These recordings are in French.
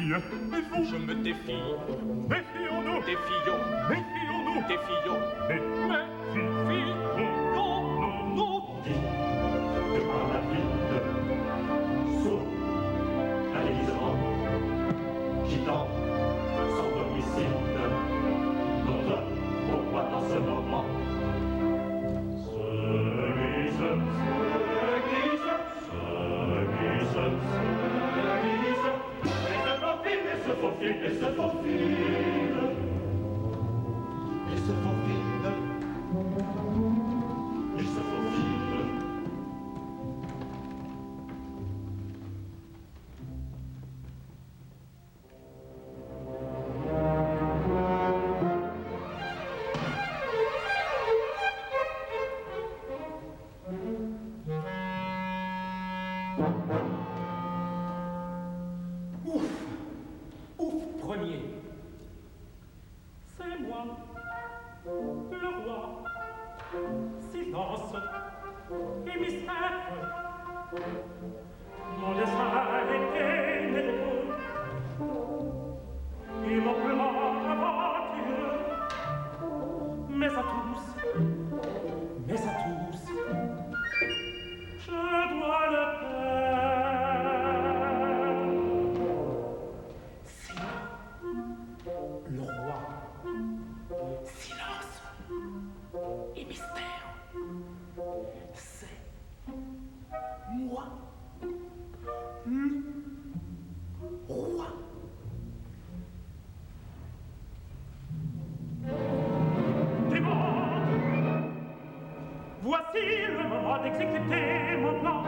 fille. Et vous? Je me défie. Méfions-nous. Défions. Méfions-nous. Défions. Méfions-nous. Que par la ville, sourd à l'élisement, gitan sans domicile, notre pourquoi dans ce moment se glisse, et se faufile, et se faufile, et se faufile, et se faufile, et se faufile. C'est moi, le roi. Silence et mystère. Mon dessein était nerveux et mon plan aventureux. Mais à tous, je dois le perdre. Le roi. Silence et mystère. C'est moi, le roi. Démon, voici le moment d'exécuter mon plan.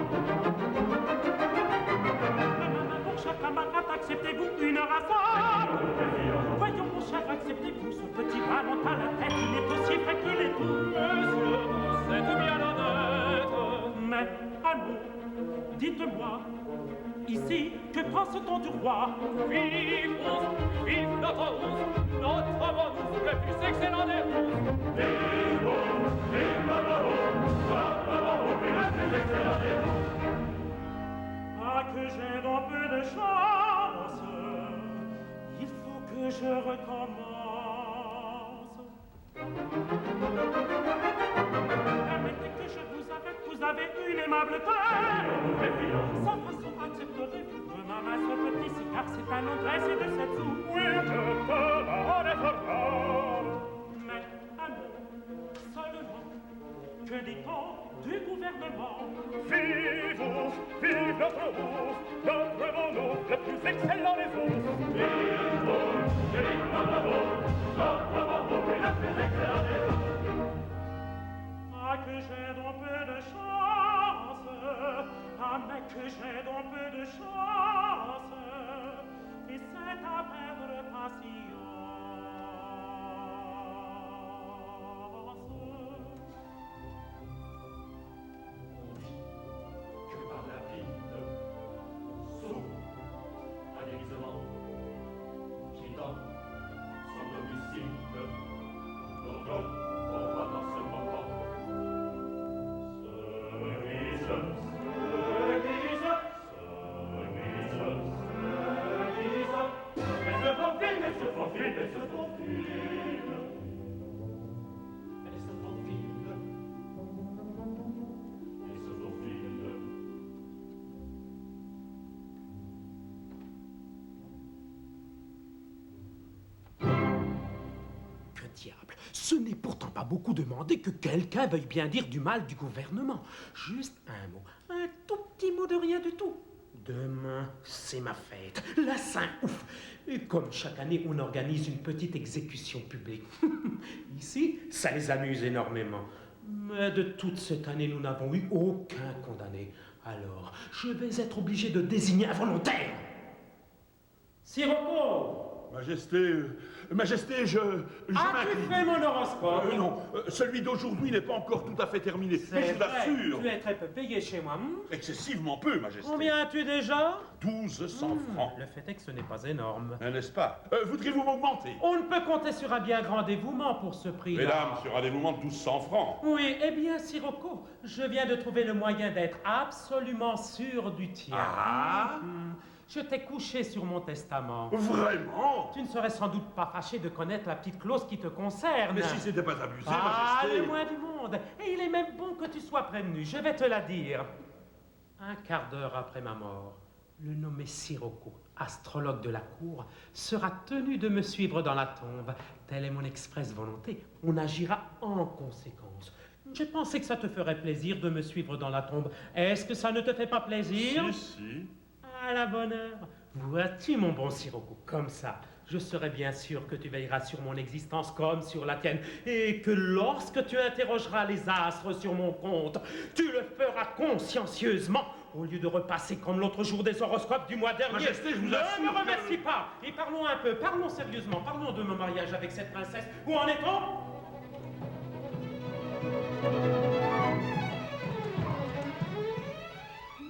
Mon cher camarade, acceptez-vous une rafale? Voyons, mon cher, acceptez-vous ce petit ballon à la tête? Il est aussi vrai qu'il est tout. Monsieur, c'est bien honnête. Mais, allons, dites-moi, ici, que pense-t-on du roi? Vive notre rose, notre bonus, le plus excellent des roses. Vive notre rose, le plus excellent des roses. Ah, que j'ai donc peu de chance, il faut que je recommence. Permettez que je vous arrête, vous avez une aimable tête. Sans façon, accepterez-vous de ma main ce petit cigare? C'est un nom dressé de 7 sous. Oui, je peux m'en efforcer. Mais, allons, seulement, que dit-on du gouvernement? Vive notre ours, notre mono, le plus excellent des ours. Vive notre rose, notre mono, le plus excellent des roses. Ah, que j'ai donc peu de chance. Ah, mais que j'ai donc peu de chance. Et c'est à perdre patience. Que par la ville, sourd à l'élisement, gitan sans domicile, notre pourquoi dans ce moment se glisse, se glisse, et se faufile, et se faufile, et se faufile, et se faufile, et se faufile. Que diable! Ce n'est pourtant pas beaucoup demandé que quelqu'un veuille bien dire du mal du gouvernement. Juste un mot, un tout petit mot de rien du tout. Demain, c'est ma fête, la Saint-Ouf. Et comme chaque année, on organise une petite exécution publique. Ici, ça les amuse énormément. Mais de toute cette année, nous n'avons eu aucun condamné. Alors, je vais être obligé de désigner un volontaire. Sirocco! Majesté, je As-tu fait mon horoscope? Non, celui d'aujourd'hui n'est pas encore tout à fait terminé. Mais je l'assure. Tu es très peu payé chez moi. Excessivement peu, Majesté. Combien as-tu déjà? 1200 francs. Le fait est que ce n'est pas énorme. N'est-ce pas? Voudriez-vous m'augmenter? On ne peut compter sur un bien grand dévouement pour ce prix-là. Mesdames, sur un dévouement de 1200 francs. Oui, eh bien, Sirocco, je viens de trouver le moyen d'être absolument sûr du tien. Ah? Je t'ai couché sur mon testament. Vraiment? Tu ne serais sans doute pas fâché de connaître la petite clause qui te concerne. Mais si c'était pas abusé, Ah, Majesté. le moins du monde. Et il est même bon que tu sois prévenu. Je vais te la dire. Un quart d'heure après ma mort, le nommé Sirocco, astrologue de la cour, sera tenu de me suivre dans la tombe. Telle est mon expresse volonté. On agira en conséquence. J'ai pensé que ça te ferait plaisir de me suivre dans la tombe. Est-ce que ça ne te fait pas plaisir? Si. À la bonne heure. Vois-tu, mon bon Sirocco, comme ça, je serai bien sûr que tu veilleras sur mon existence comme sur la tienne, et que lorsque tu interrogeras les astres sur mon compte, tu le feras consciencieusement, au lieu de repasser comme l'autre jour des horoscopes du mois dernier. Majesté, je vous ne assure me que- remercie pas, et parlons un peu, parlons sérieusement, parlons de mon mariage avec cette princesse. Où en est-on?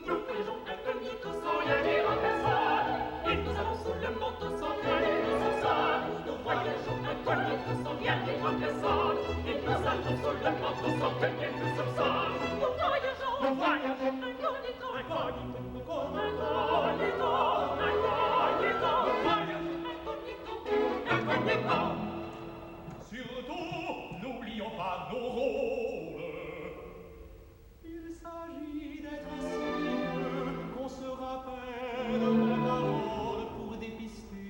Nous voyageons incognito sans rien dire à personne, et nous allons sous le manteau sans craindre les soupçons. Nous voyageons incognito sans rien dire à personne, et nous allons sous le manteau sans craindre les soupçons. Nous voyageons incognito, incognito, comme incognito, incognito, incognito, incognito. Surtout, n'oublions pas nos rôles. Il s'agit d'être sûr qu'on se rappelle la parole pour dépister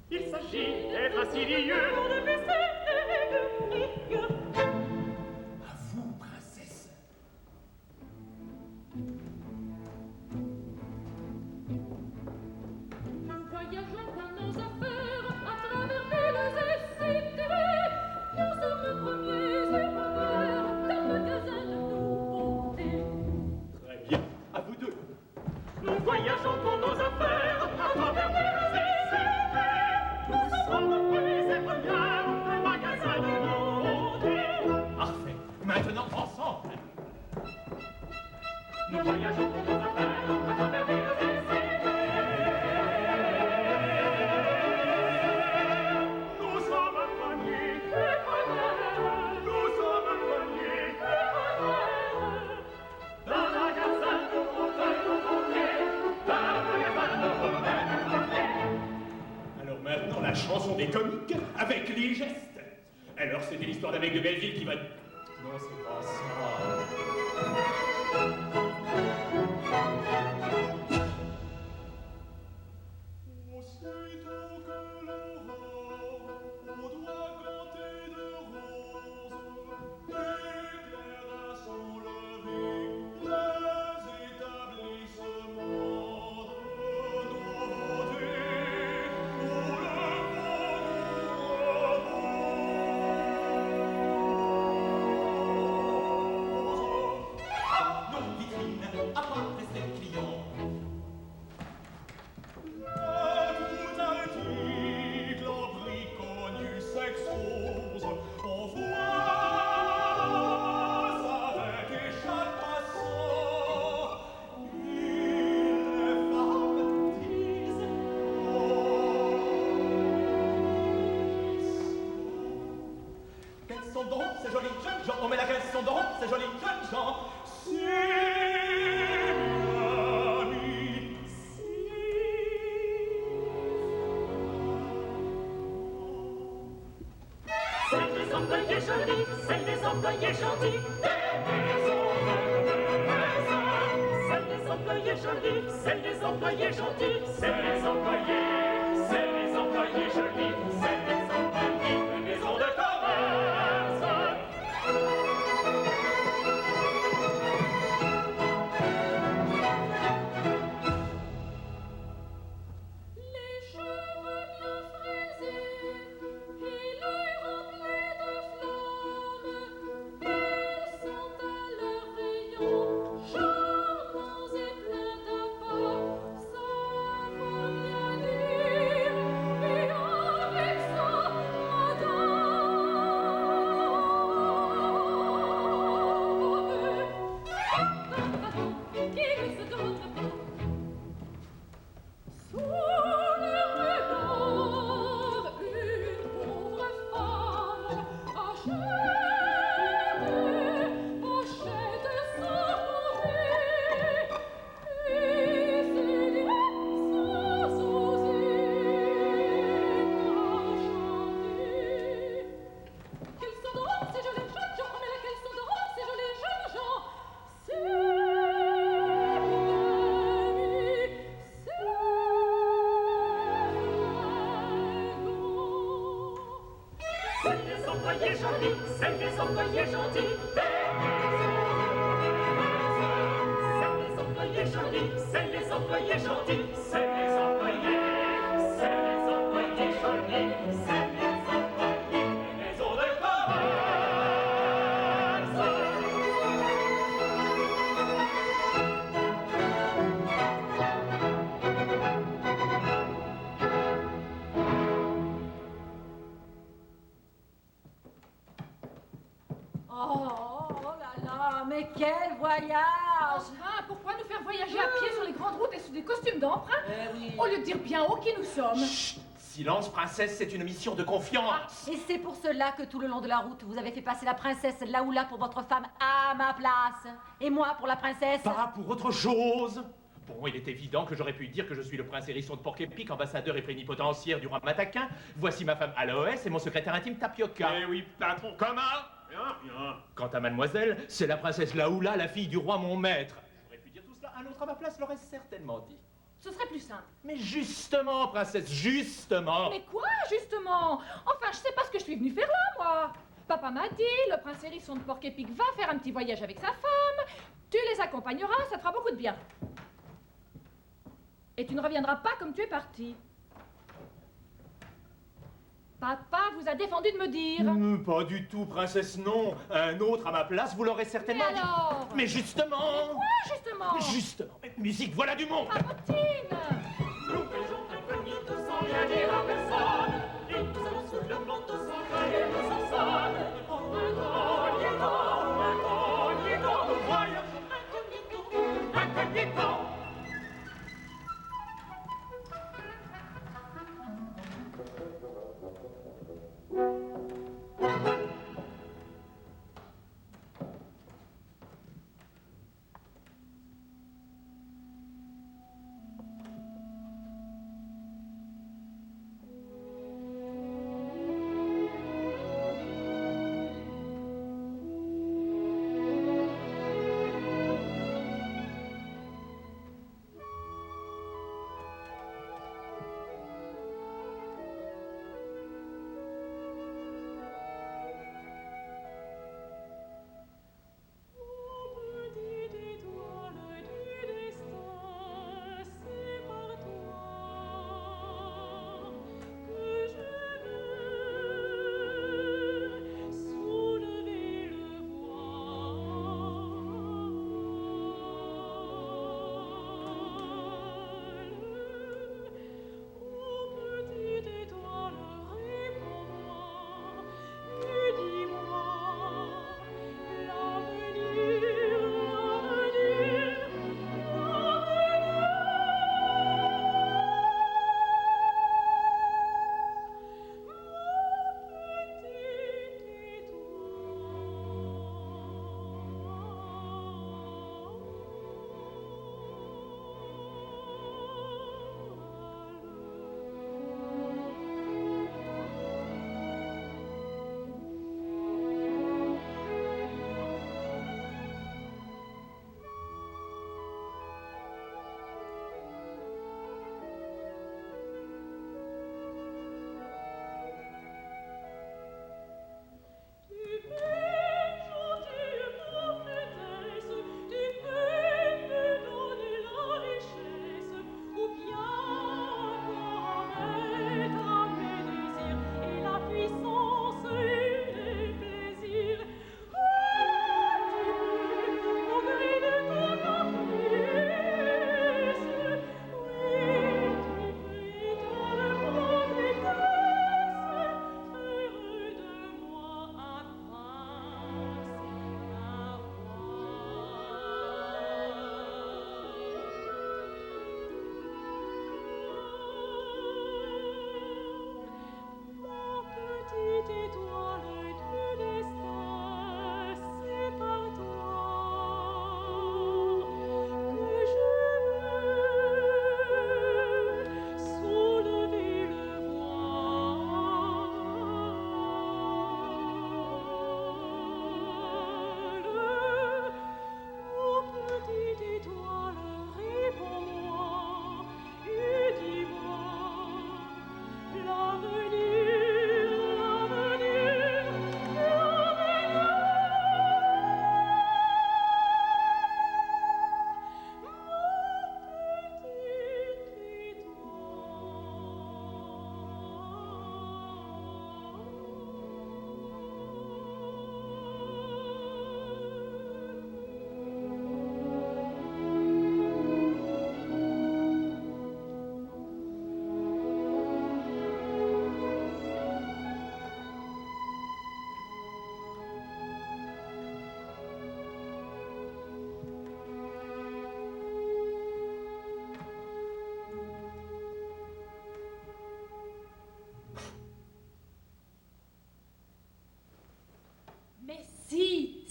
les Il s'agit d'être insidieux pour dépister les grilleux. À vous, princesse. Nous voyageons dans nos affaires à travers villes et cités. Nous sommes premiers et premières d'un magasin de nouveautés. Très bien, à vous deux. Nous voyageons pour nos affaires à travers villes et cités. Nous sommes premiers et premières d'un magasin de nouveautés. Parfait. Maintenant, ensemble. Nous voyageons pour nos affaires à travers villes et cités. Nous sommes premiers et premières. Nous sommes premiers et premières. D'un magasin de nouveautés. D'un magasin de nouveautés. Alors maintenant, la chanson des comiques avec les gestes. Alors, c'était l'histoire d'un mec de Belleville qui va... Non, c'est pas ça. Aussitôt que l'aurore au doigt ganté de rose éclaira son lever les établissements de nouveauté pour le Nos vitrines, à part rester clients. tout article en prix connu s'expose. On voit sa tête et chaque passant. Les femmes disent Quels sont donc ces jolis jeunes gens? Oh, mais là, quels sont donc ces jolis jeunes gens? c'est ami. C'est les employés jolis, c'est les employés gentils des maisons de maison. C'est les employés jolis, c'est les employés gentils, c'est les employés jolis, c'est les employés des maisons de commerce. Les cheveux bien frisés et l'œil rempli de flammes, ils sont à leur rayon, charmants et pleins d'appas, ça vaut bien employés jolis, c'est les employés gentils. C'est les employés jolis, c'est les employés gentils. C'est les employés jolis, c'est les employés maisons de Oh là là, mais quel voyage! Enfin, pourquoi nous faire voyager à pied sur les grandes routes et sous des costumes d'emprunt au lieu de dire bien haut qui nous sommes? Chut! Silence, princesse, c'est une mission de confiance. Et c'est pour cela que tout le long de la route, vous avez fait passer la princesse Laoula pour votre femme à ma place. Et moi pour la princesse. Pas pour autre chose. Bon, il est évident que j'aurais pu dire que je suis le prince hérisson de Porc-Épic, ambassadeur et plénipotentiaire du roi Mataquin. Voici ma femme Aloès et mon secrétaire intime Tapioca. Eh oui, patron. Comment? Rien. Quant à mademoiselle, c'est la princesse Laoula, la fille du roi mon maître. J'aurais pu dire tout cela, un autre à ma place l'aurait certainement dit. Ce serait plus simple. Mais justement, princesse, justement. Mais quoi, justement? Enfin, je sais pas ce que je suis venue faire là, moi. Papa m'a dit, le prince hérisson de Porc-Épic va faire un petit voyage avec sa femme. Tu les accompagneras, ça te fera beaucoup de bien. Et tu ne reviendras pas comme tu es parti. Papa vous a défendu de me dire. Pas du tout, princesse, non. Un autre à ma place, vous l'aurez Mais certainement dit. alors? Mais justement. Quoi, justement? Justement. Mais musique, voilà du monde. Papotine! Nous voyageons incognito sans rien dire à personne. Et nous allons sous le manteau sans craindre et nous en sonne. Incognito, nous voyageons incognito.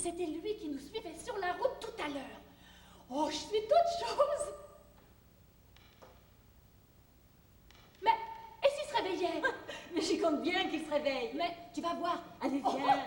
c'était lui qui nous suivait sur la route tout à l'heure. Oh, je suis toute chose. Mais, et s'il se réveillait? Mais j'y compte bien qu'il se réveille. Mais, tu vas voir. Allez, viens.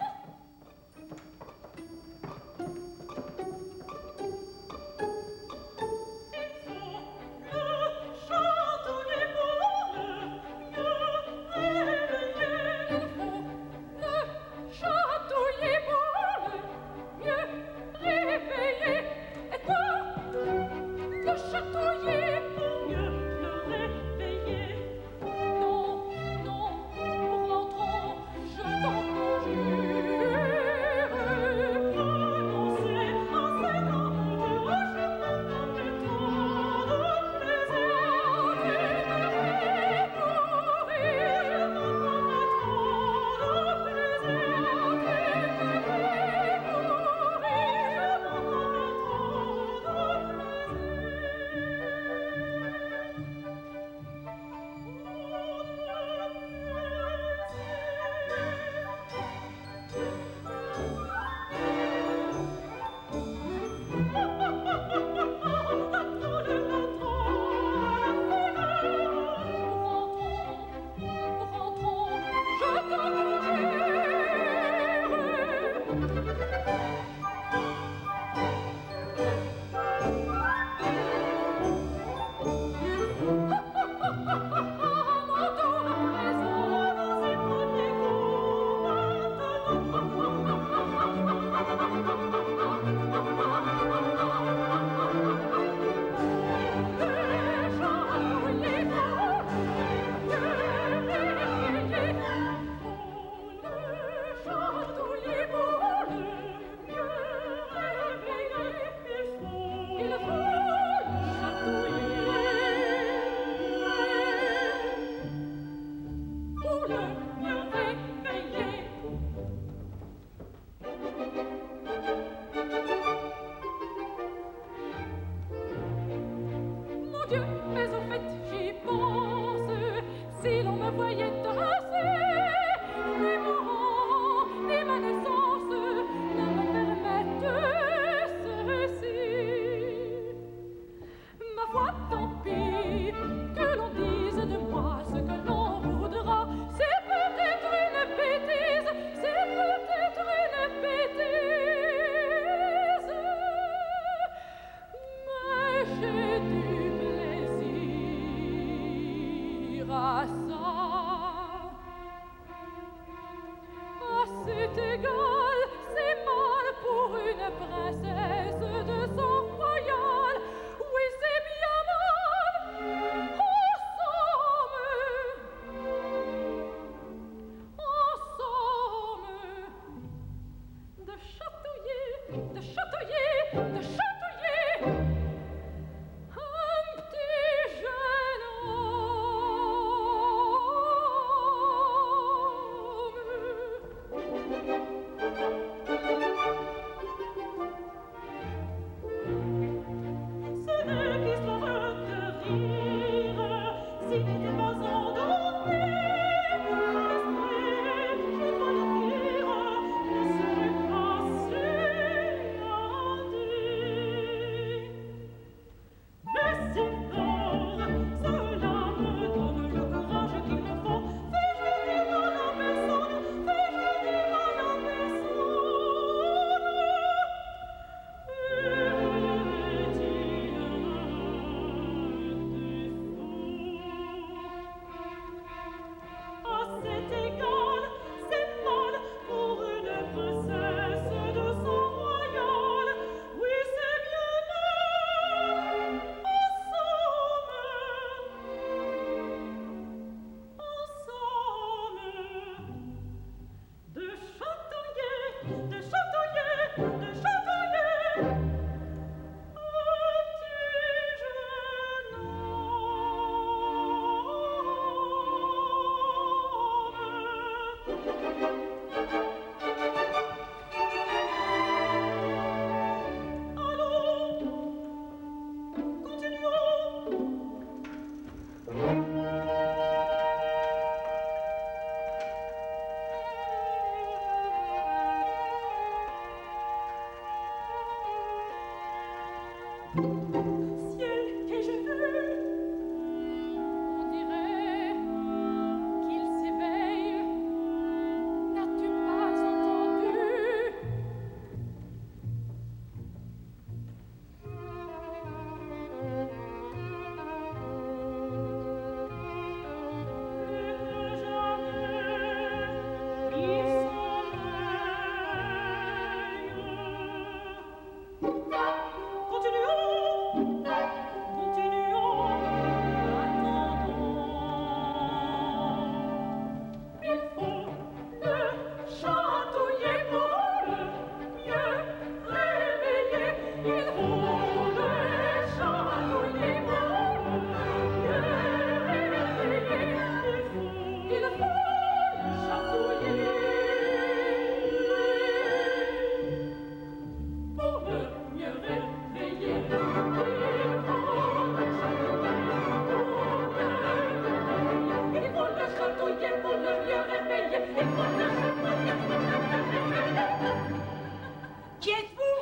Qui êtes-vous?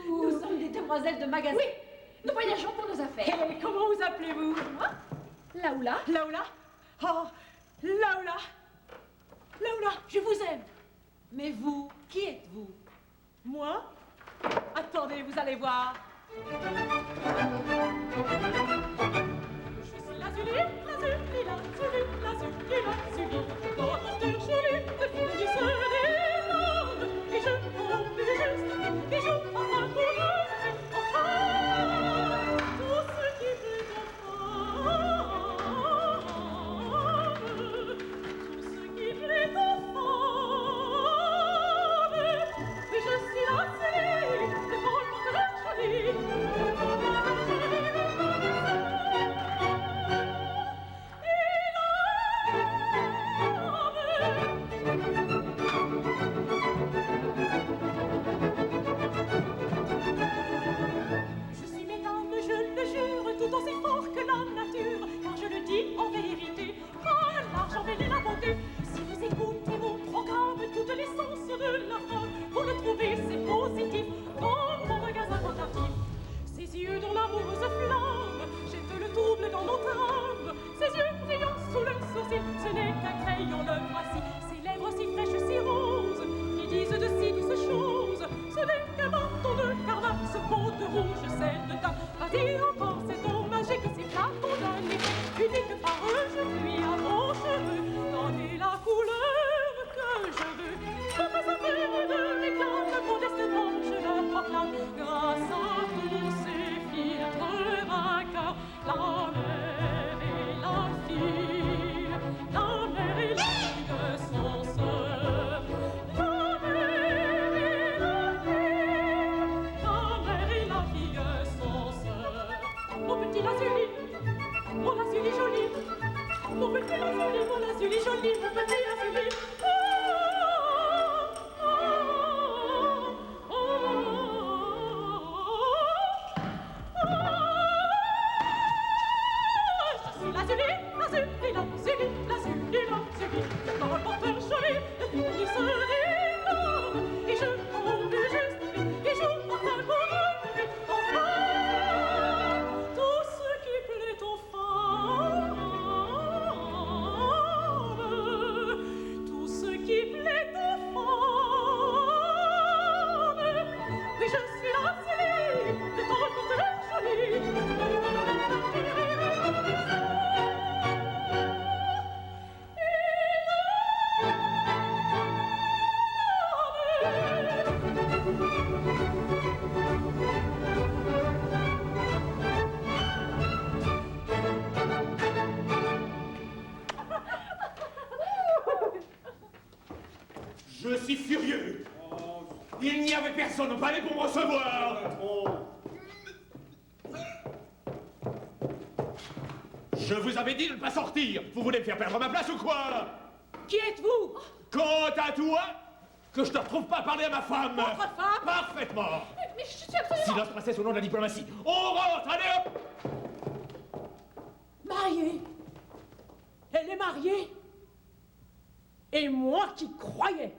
Nous sommes des demoiselles de magasin. Oui, nous voyageons pour nos affaires. Et comment vous appelez-vous? Laoula. Laoula? Oh, Laoula! Laoula, je vous aime. Mais vous, qui êtes-vous? Moi? Attendez, vous allez voir. Je suis Lazuli, Lazuli, Lazuli, Lazuli, Lazuli. Dans la porteur jolie, le fil du soleil, et je compte juste, et joue enfin pour eux. Enfin, tout ce qui plaît aux femmes, tout ce qui plaît aux femmes. Oui, je suis Lazuli, devant le porteur jolie. Je suis mesdames, je le jure, tout aussi fort que la nature, car je le dis en vérité, quand l'argent embellit la bonté. Si vous écoutez mon programme, toutes les sens de la femme, vous le trouvez, c'est positif, dans mon magasin tentatif. Ces yeux dont l'amoureuse flamme jette le trouble dans notre âme, ces yeux brillants sous le sourcil, ce n'est qu'un crayon, le voici, ces lèvres si fraîches, si roses, qui disent de si douces choses, ce n'est qu'un bâton de carnac, ce pot de rouge, c'est de teint, vas-y encore, c'est ton magique, ces flacons d'un effet unique par eux, je puis à mon cheveu, donner la couleur que je veux, je fais un peu de réclame, modestement je le proclame, grâce à tous ces filtres vainqueurs, la mère et la fille, la mère et la fille sont sœurs, la mère et la fille, la mère et la fille sont sœurs. Mon petit Lazuli, mon Lazuli joli, mon petit Lazuli, mon Lazuli joli, mon petit Lazuli. Lazuli, Lazuli, Lazuli, Lazuli, Lazuli, dans le porteur joli, le fil du soleil, et je compte juste, et joue enfin pour eux, enfin, tout ce qui plaît aux femmes, tout ce qui plaît aux femmes, oui, je suis Lazuli, de dans le porteur joli. Je suis furieux. Il n'y avait personne au palais pour me recevoir. Je vous avais dit de ne pas sortir. Vous voulez me faire perdre ma place ou quoi? Qui êtes-vous? Quant à toi, que je ne te retrouve pas parler à ma femme. Votre femme? Parfaitement. Mais je suis absolument... Silence, princesse, au nom de la diplomatie. On rentre, allez hop. Mariée? Elle est mariée? Et moi qui croyais?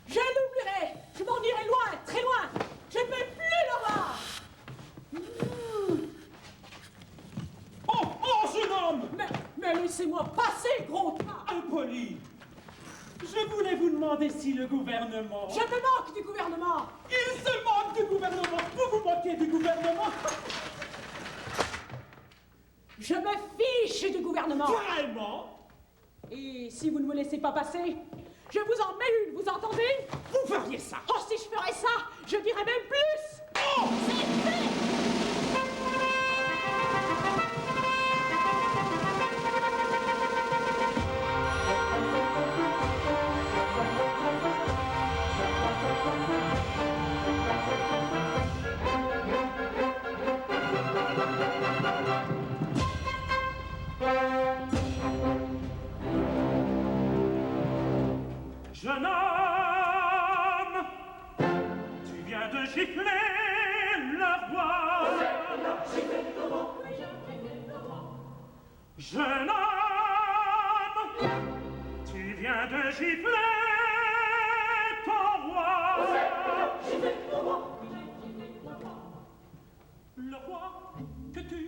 Je l'oublierai! Je m'en irai loin, très loin! Je ne veux plus le voir! Oh, jeune homme! Mais laissez-moi passer, gros tas! Impoli! Je voulais vous demander si le gouvernement... Je te manque du gouvernement! Il se moque du gouvernement! Vous vous moquez du gouvernement? Je me fiche du gouvernement! Vraiment? Et si vous ne me laissez pas passer, je vous en mets une, vous entendez? Vous feriez ça? Oh, si je ferais ça, je dirais même plus! Oh, c'est fait! Jeune homme, tu viens de gifler le roi. Jeune homme, Tu viens de gifler ton roi. Le roi que tu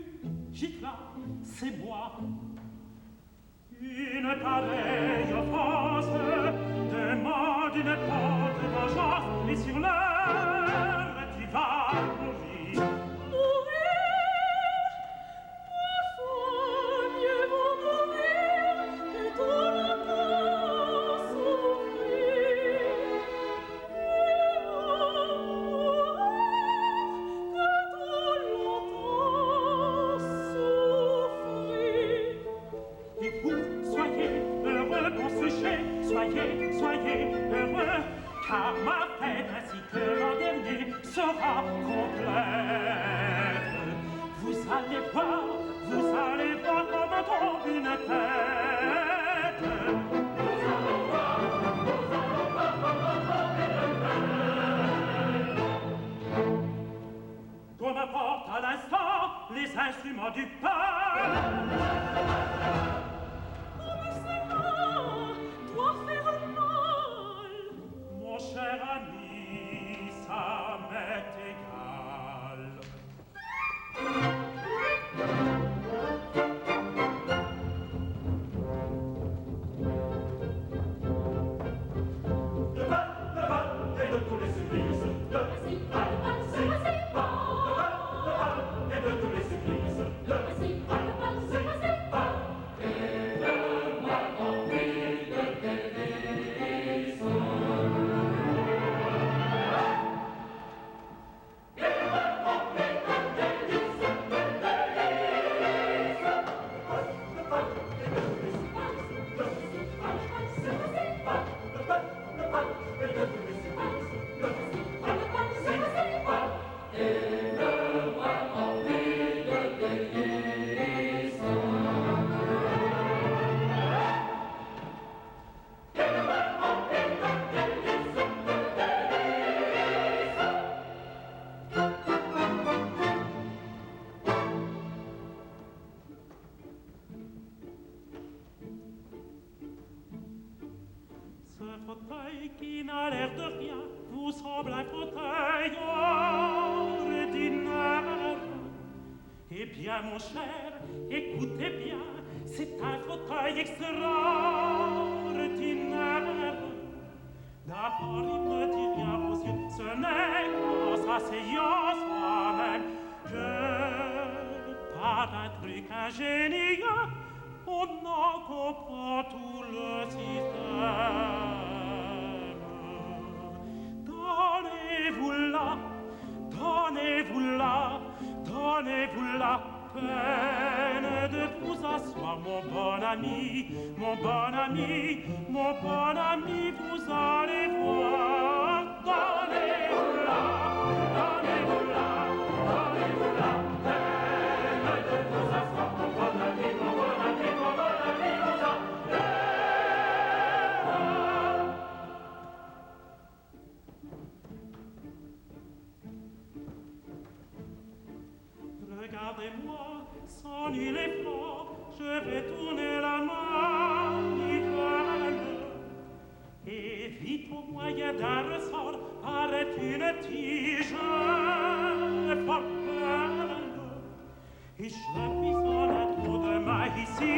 giflas, c'est moi. Une pareille offense demande une prompte vengeance, et sur l'heure tu vas mourir. Soyez heureux, car ma fête ainsi que l'an dernier sera complète. Vous allez voir comment tombe une tête. Qu'on apporte à l'instant les instruments du pain. Mon cher ami, ça m'est égal. Le bal est de tous les supplices. Le bal est de tous les supplices. Le bal est le mois rempli de délices. Qui n'a l'air de rien, vous semble un fauteuil ordinaire. Eh bien, mon cher, écoutez bien, c'est un fauteuil extraordinaire. D'abord, il ne dit rien aux yeux, ce n'est qu'en s'asseyant soi-même que, par un truc ingénieux, on en comprend tout le système. Donnez-vous la peine de vous asseoir, mon bon ami, mon bon ami, mon bon ami, vous allez voir. Donnez-vous la peine de vous asseoir, mon bon ami, mon bon ami, mon bon ami, vous allez voir. Regardez-moi, sans nul effort, je vais tourner la manivelle. Et vite au moyen d'un ressort, paraît une tige fort belle. Et j'appuie sur un trou de maille ici,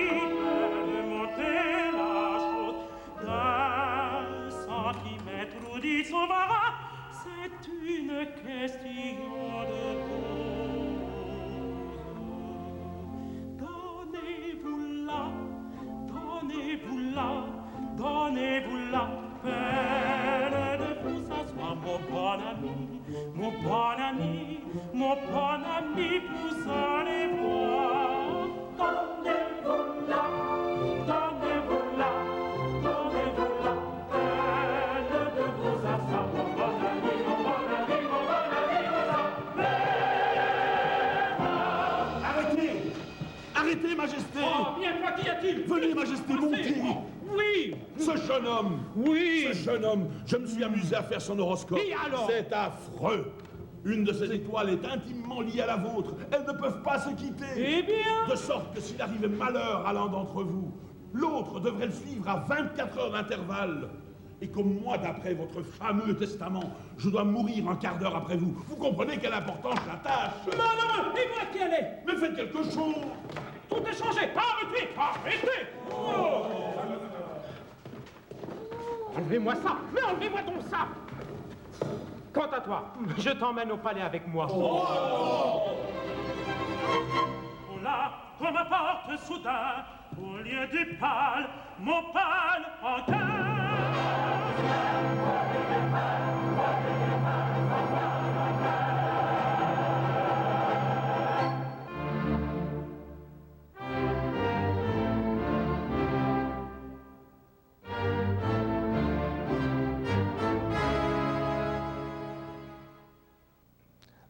de monter la chose d'un centimètre ou 10 au varat. C'est une question de goût. Donnez-vous la peine de vous asseoir, mon bon ami, mon bon ami, mon bon ami, vous allez voir. Donnez-vous la peine de vous asseoir, mon bon ami, mon bon ami, mon bon ami, vous allez voir. Arrêtez! Arrêtez, Majesté! Oh, bien quoi, qu'y a-t-il? Venez, Majesté, montez! Oui! Ce jeune homme! Oui! Ce jeune homme, je me suis amusé à faire son horoscope. Et alors? C'est affreux! Une de ces étoiles est intimement liée à la vôtre. Elles ne peuvent pas se quitter. Eh bien? De sorte que s'il arrivait malheur à l'un d'entre vous, L'autre devrait le suivre à 24 heures d'intervalle. Et comme moi, d'après votre fameux testament, je dois mourir un quart d'heure après vous. Vous comprenez quelle importance la tâche? Malheureux, et moi qui allais? Mais faites quelque chose! Tout est changé. Arrêtez, arrêtez. Oh. Enlevez-moi ça. Mais enlevez-moi donc ça. Quant à toi, je t'emmène au palais avec moi. Oh là, qu'on m'apporte soudain, au lieu du pâle, mon pâle en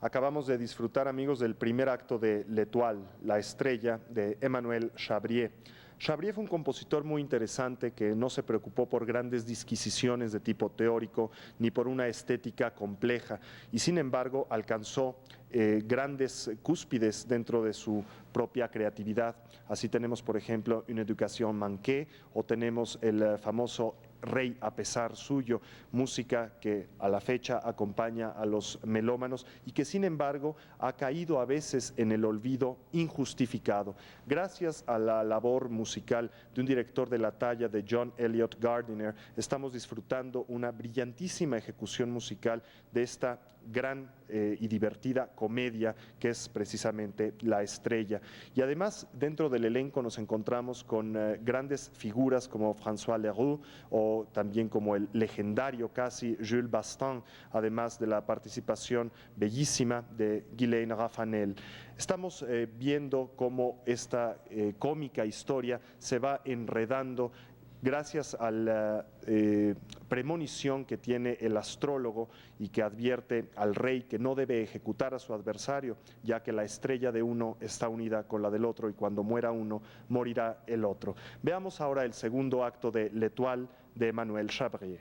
Acabamos de disfrutar, amigos, del primer acto de L'Étoile, La Estrella, de Emmanuel Chabrier. Chabrier fue un compositor muy interesante que no se preocupó por grandes disquisiciones de tipo teórico ni por una estética compleja y sin embargo alcanzó grandes cúspides dentro de su propia creatividad. Así tenemos, por ejemplo, Une éducation manquée o tenemos el famoso Rey a pesar suyo, música que a la fecha acompaña a los melómanos y que sin embargo ha caído a veces en el olvido injustificado. Gracias a la labor musical de un director de la talla de John Eliot Gardiner, estamos disfrutando una brillantísima ejecución musical de esta gran y divertida comedia que es precisamente La Estrella. Y además dentro del elenco nos encontramos con grandes figuras como François Leroux o también como el legendario casi Jules Bastin, además de la participación bellísima de Ghislaine Raffanel. Estamos viendo cómo esta cómica historia se va enredando gracias a la premonición que tiene el astrólogo y que advierte al rey que no debe ejecutar a su adversario, ya que la estrella de uno está unida con la del otro y cuando muera uno, morirá el otro. Veamos ahora el segundo acto de L'Étoile de Emmanuel Chabrier.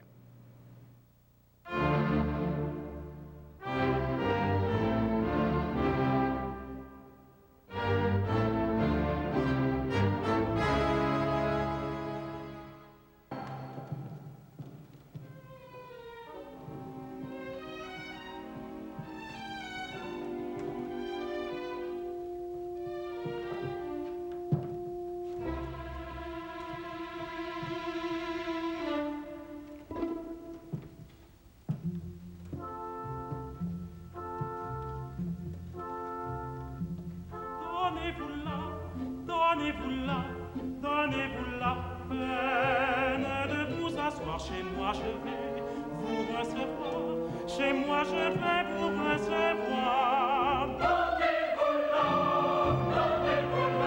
Donnez-vous la peine de vous asseoir chez moi, je vais vous recevoir. Chez moi, je vais vous recevoir. Donnez-vous la peine de vous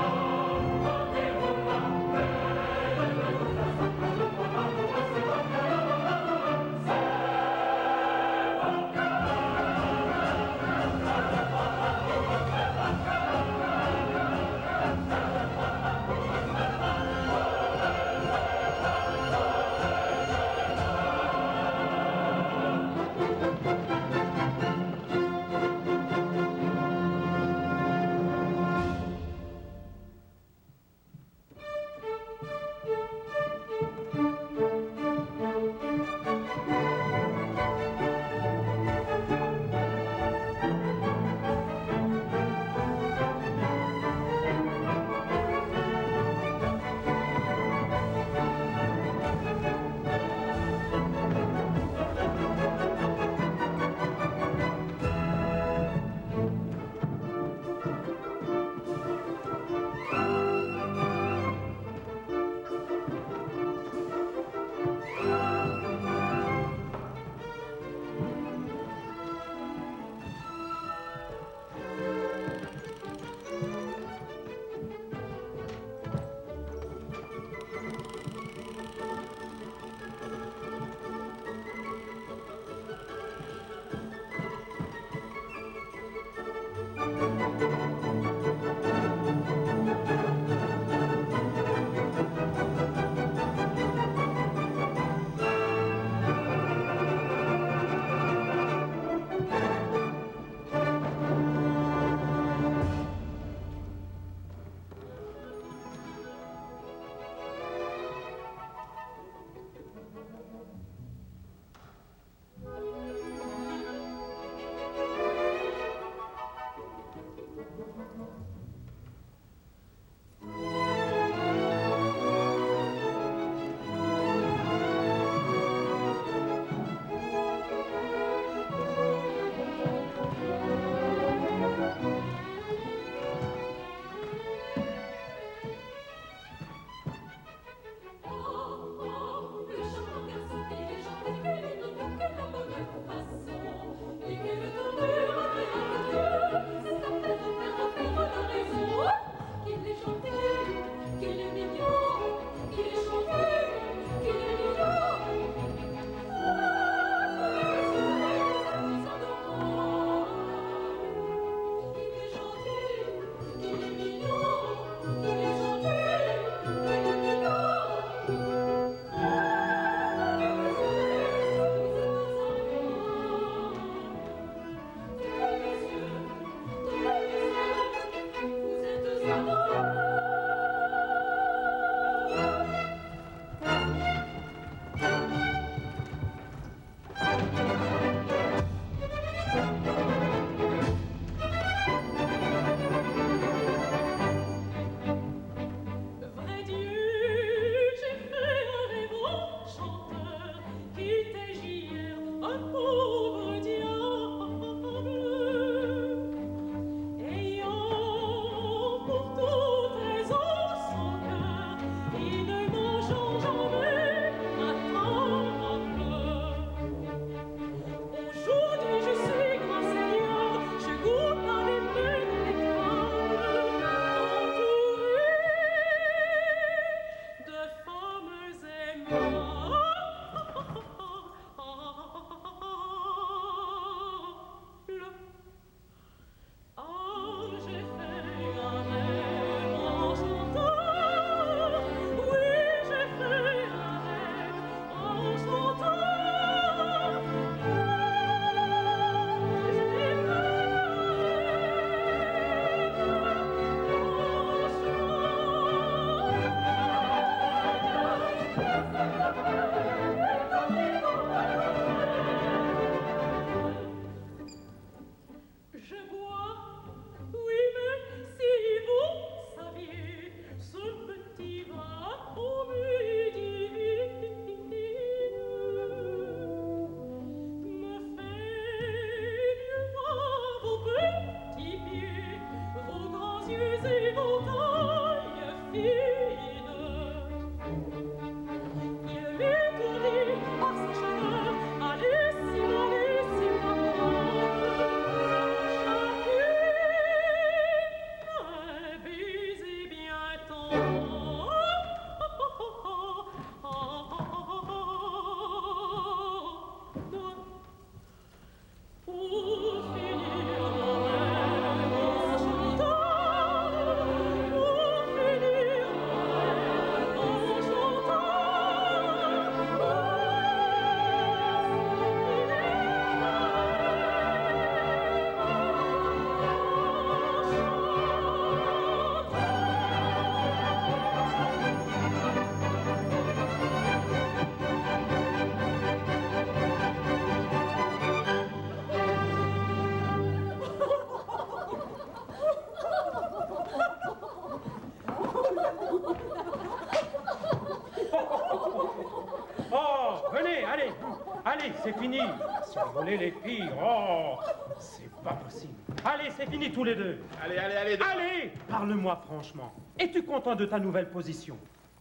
c'est fini. C'est volé les filles. Oh, c'est pas possible. Allez, c'est fini tous les deux. Allez. Allez, parle-moi franchement. Es-tu content de ta nouvelle position?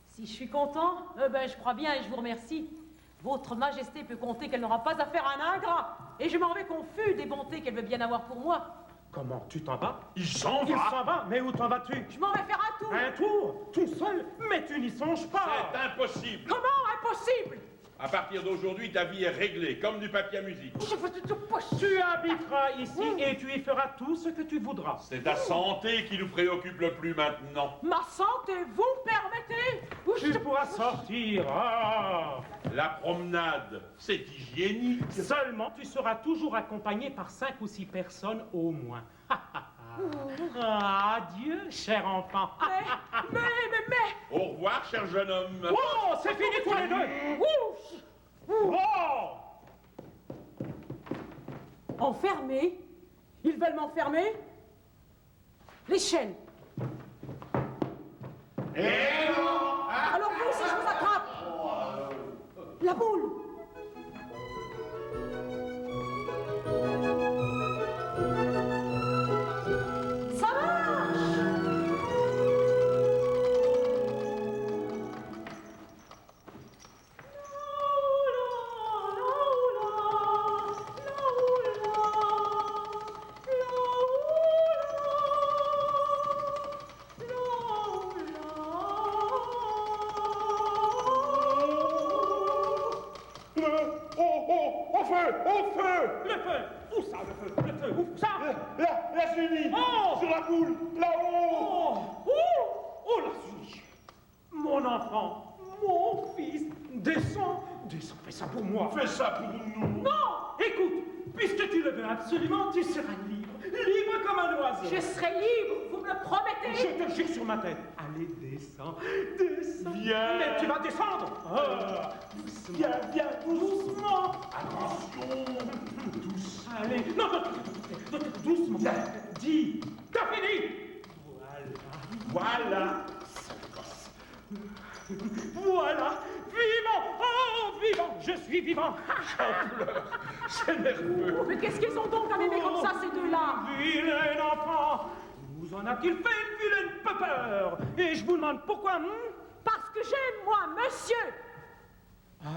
Si je suis content, je crois bien et je vous remercie. Votre Majesté peut compter qu'elle n'aura pas affaire à un ingrat. Et je m'en vais confus des bontés qu'elle veut bien avoir pour moi. Comment, tu t'en vas? Il s'en Il va. s'en va, mais où t'en vas-tu? Je m'en vais faire un tour. Un tour? Tout seul? Mais tu n'y songes pas. C'est impossible. Comment impossible? À partir d'aujourd'hui, ta vie est réglée, comme du papier à musique. Je veux tout possible. Tu habiteras ici et tu y feras tout ce que tu voudras. C'est ta santé qui nous préoccupe le plus maintenant. Ma santé, vous permettez? Tu pourras sortir. Ah. La promenade, c'est hygiénique. Seulement, tu seras toujours accompagné par 5 ou 6 personnes au moins. Adieu, cher enfant. Mais... Au revoir, cher jeune homme. Oh, c'est fini tous les deux. Oh. Enfermé? Ils veulent m'enfermer? Les chaînes. Alors vous aussi, je vous attrape. La boule. Ça marche. Au feu! Le feu. Où ça, le feu? Le feu, où ça? La Sunie! Oh! Sur la boule! Là-haut! Oh, la suie. Mon enfant, mon fils, descends, fais ça pour moi. Fais ça pour nous! Non, écoute, puisque tu le veux absolument, tu seras libre comme un oiseau. Je serai libre, vous me le promettez? Je te jure sur ma tête. Allez, descends. Viens. Mais tu vas descendre. Doucement. Viens, doucement. Attention! Allez, non, doucement. Dis, t'as fini. Voilà! Voilà, vivant, oh, vivant, je suis vivant. J'en pleure! C'est nerveux! Mais qu'est-ce qu'ils ont donc à m'aimer comme ça, ces deux-là? Vilain enfant, vous en a-t-il fait une vilaine peur? Et je vous demande pourquoi, Parce que j'aime, moi, monsieur.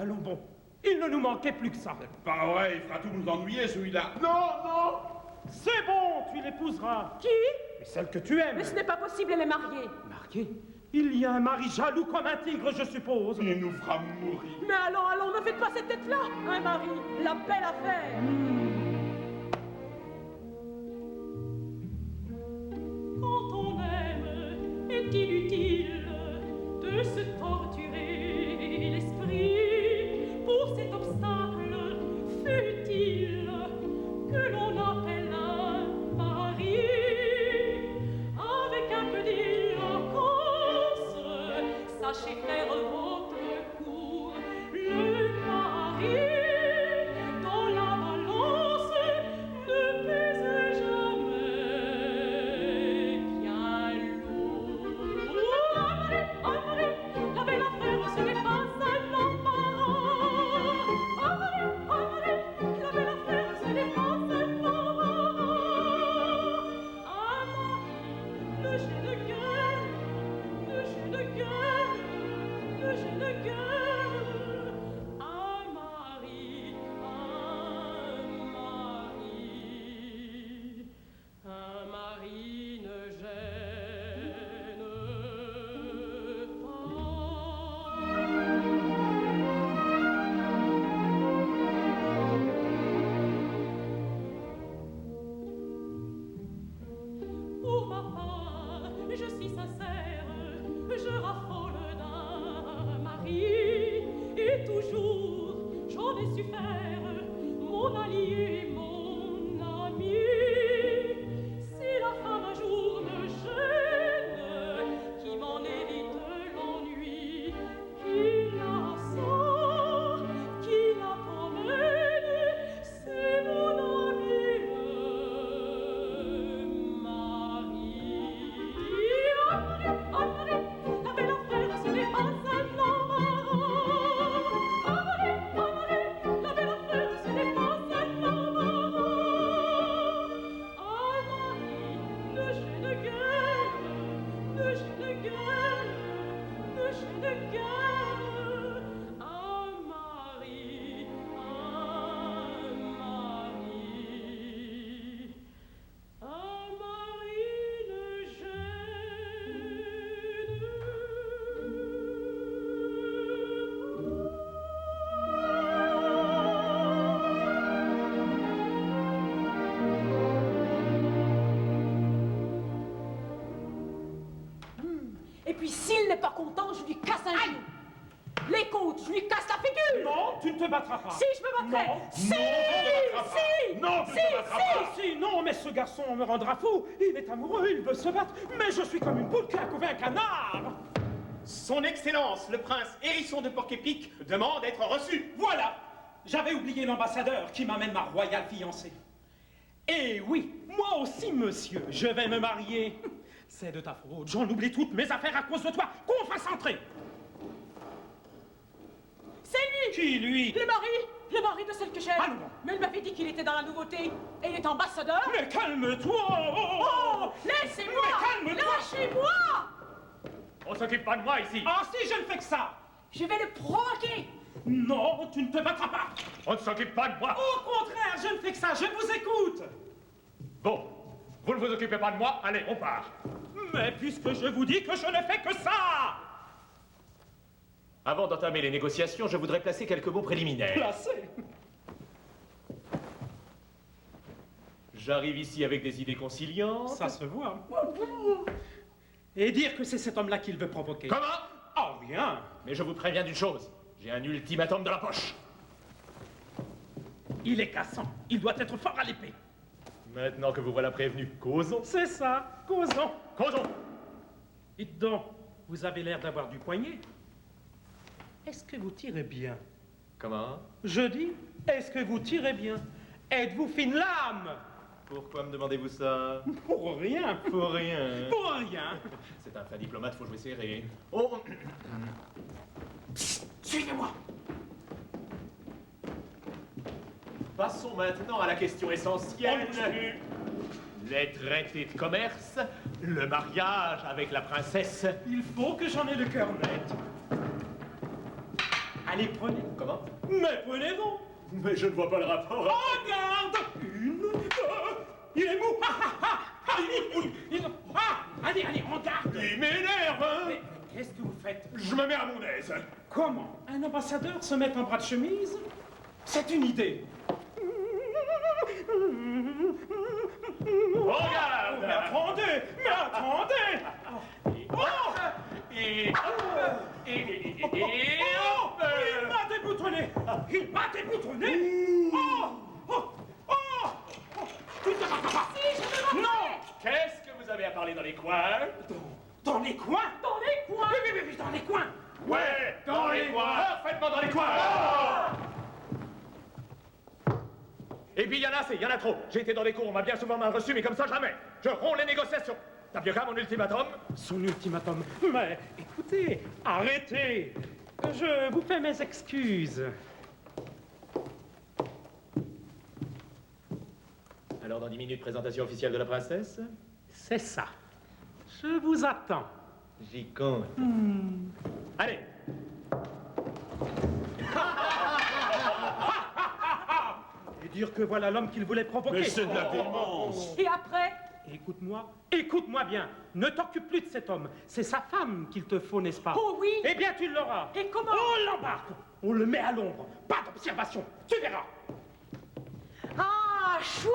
Allons bon, il ne nous manquait plus que ça. Pas vrai, il fera tout nous ennuyer, celui-là! Non! C'est bon, tu l'épouseras. Qui? Mais celle que tu aimes. Mais ce n'est pas possible, elle est mariée. Mariée? Il y a un mari jaloux comme un tigre, je suppose. Il nous fera mourir! Mais allons, ne faites pas cette tête-là. Un mari, la belle affaire. Quand on aime, est inutile de se torturer l'esprit pour cet obstacle futile que l'on appelle un mari. Avec un peu d'éloquence, sachez faire votre cours. Le mari dans la balance ne pèse jamais bien lourd. La belle affaire, ce n'est pas un embarras. La belle affaire, ce n'est pas un embarras. Un mari ne gêne guère, ne gêne guère, ne gêne guère. Un mari, un mari ne gêne pas. Pour ma part, je suis sincère, je raffole d'un mari, et toujours j'en ai su faire mon allié et mon ami. Si la femme un jour me gêne, qui m'en évite l'ennui, qui la sort, qui la promène, c'est mon ami le mari. La belle affaire, ce n'est pas un embarras. La belle affaire, le cœur. Un mari, le Et puis s'il n'est pas content, je lui casse un genou. Les côtes, je lui casse la figure. Non, tu ne te battras pas. Si, je me battrai. Non, Si, non, tu ne te battras si, pas. Non, tu ne te battras si. pas. Si, non, mais ce garçon me rendra fou. Il est amoureux, il veut se battre. Mais je suis comme une poule qui a couvé un canard. Son Excellence, le prince Hérisson de Porc-Épic, demande d'être reçu. Voilà. J'avais oublié l'ambassadeur qui m'amène ma royale fiancée. Et oui, moi aussi, monsieur, je vais me marier. C'est de ta faute, j'en oublie toutes mes affaires à cause de toi. Qu'on fasse entrer. C'est lui. Qui, lui? Le mari de celle que j'aime. Allons. Mais il m'avait dit qu'il était dans la nouveauté. Et il est ambassadeur. Mais calme-toi. Oh, laissez-moi. Mais calme-toi. Lâchez-moi. On s'occupe pas de moi ici. Ah si, je ne fais que ça. Je vais le provoquer. Non, tu ne te battras pas. On ne s'occupe pas de moi. Au contraire, je ne fais que ça, je vous écoute. Bon, vous ne vous occupez pas de moi, allez, on part. Mais puisque je vous dis que je ne fais que ça. Avant d'entamer les négociations, je voudrais placer quelques mots préliminaires. Placé. J'arrive ici avec des idées conciliantes. Ça se voit. Et dire que c'est cet homme-là qu'il veut provoquer. Comment? Oh, rien. Mais je vous préviens d'une chose, j'ai un ultimatum dans la poche. Il est cassant. Il doit être fort à l'épée. Maintenant que vous voilà prévenu, causons. C'est ça. Causons. Causons. Dites donc, vous avez l'air d'avoir du poignet. Est-ce que vous tirez bien? Comment? Je dis, est-ce que vous tirez bien? Êtes-vous fine lame? Pourquoi me demandez-vous ça? Pour rien. Pour rien. Pour rien. C'est un fin diplomate, faut jouer serré. Oh. Suivez-moi. Passons maintenant à la question essentielle. Les traités de commerce, le mariage avec la princesse. Il faut que j'en ai le cœur net. Allez, prenez. Comment? Mais prenez-vous. Mais je ne vois pas le rapport. Regarde. Une, deux. Il est mou. Allez, regarde. Il m'énerve, hein? Mais qu'est-ce que vous faites? Je me mets à mon aise. Comment? Un ambassadeur se met en bras de chemise? C'est une idée. Regarde. Mais attendez. Et Il m'a déboutonné. Tu ne te battras pas. Si, je me battrai. Non. qu'est-ce que vous avez à parler dans les coins? Dans les coins. Dans les coins. Oui, dans les coins. Ouais, dans les coins. Parfaitement dans les coins. Et puis il y en a trop. J'ai été dans les cours, on m'a bien souvent mal reçu, mais comme ça jamais. Je romps les négociations. T'as bien qu'à mon ultimatum? Son ultimatum. Mais écoutez, arrêtez. Je vous fais mes excuses. Alors dans 10 minutes, présentation officielle de la princesse? C'est ça. Je vous attends. J'y compte. Allez. Et dire que voilà l'homme qu'il voulait provoquer. Mais c'est de la démence. Et après? Écoute-moi bien. Ne t'occupe plus de cet homme. C'est sa femme qu'il te faut, n'est-ce pas? Oh oui. Eh bien, tu l'auras. Et comment? On l'embarque. On le met à l'ombre. Pas d'observation. Tu verras. Ah, chouette.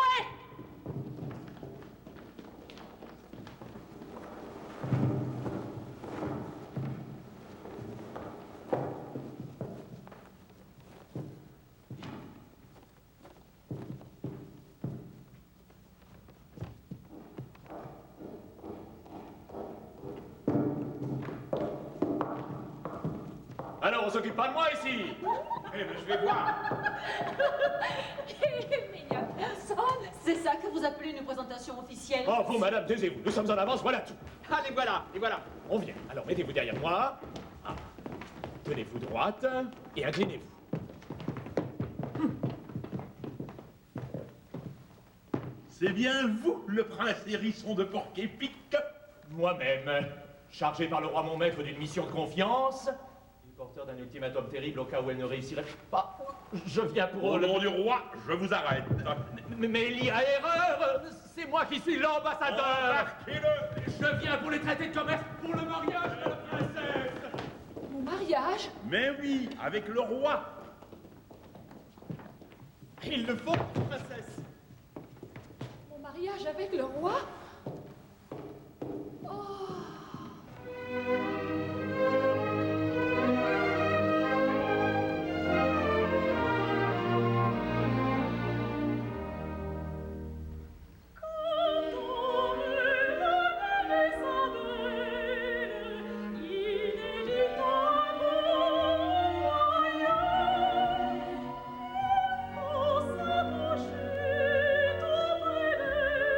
Alors on s'occupe pas de moi ici. Eh bien, je vais voir. Mais il n'y a personne. C'est ça que vous appelez une présentation officielle? Oh, vous, madame, taisez-vous. Nous sommes en avance, voilà tout. Allez, voilà, et voilà. On vient. Alors, mettez-vous derrière moi. Ah. Tenez-vous droite et inclinez-vous. C'est bien vous, le prince Hérisson de Porc-Épic? Moi-même. chargé par le roi mon maître d'une mission de confiance, et porteur d'un ultimatum terrible au cas où elle ne réussirait pas. Je viens pour... Au nom du roi, je vous arrête. Mais il y a erreur. C'est moi qui suis l'ambassadeur. Embarquez-le. Je viens pour les traités de commerce, pour le mariage de la princesse. Mon mariage? Mais oui, avec le roi. Il le faut, princesse. Mon mariage avec le roi? Oh. S'approcher auprès d'elle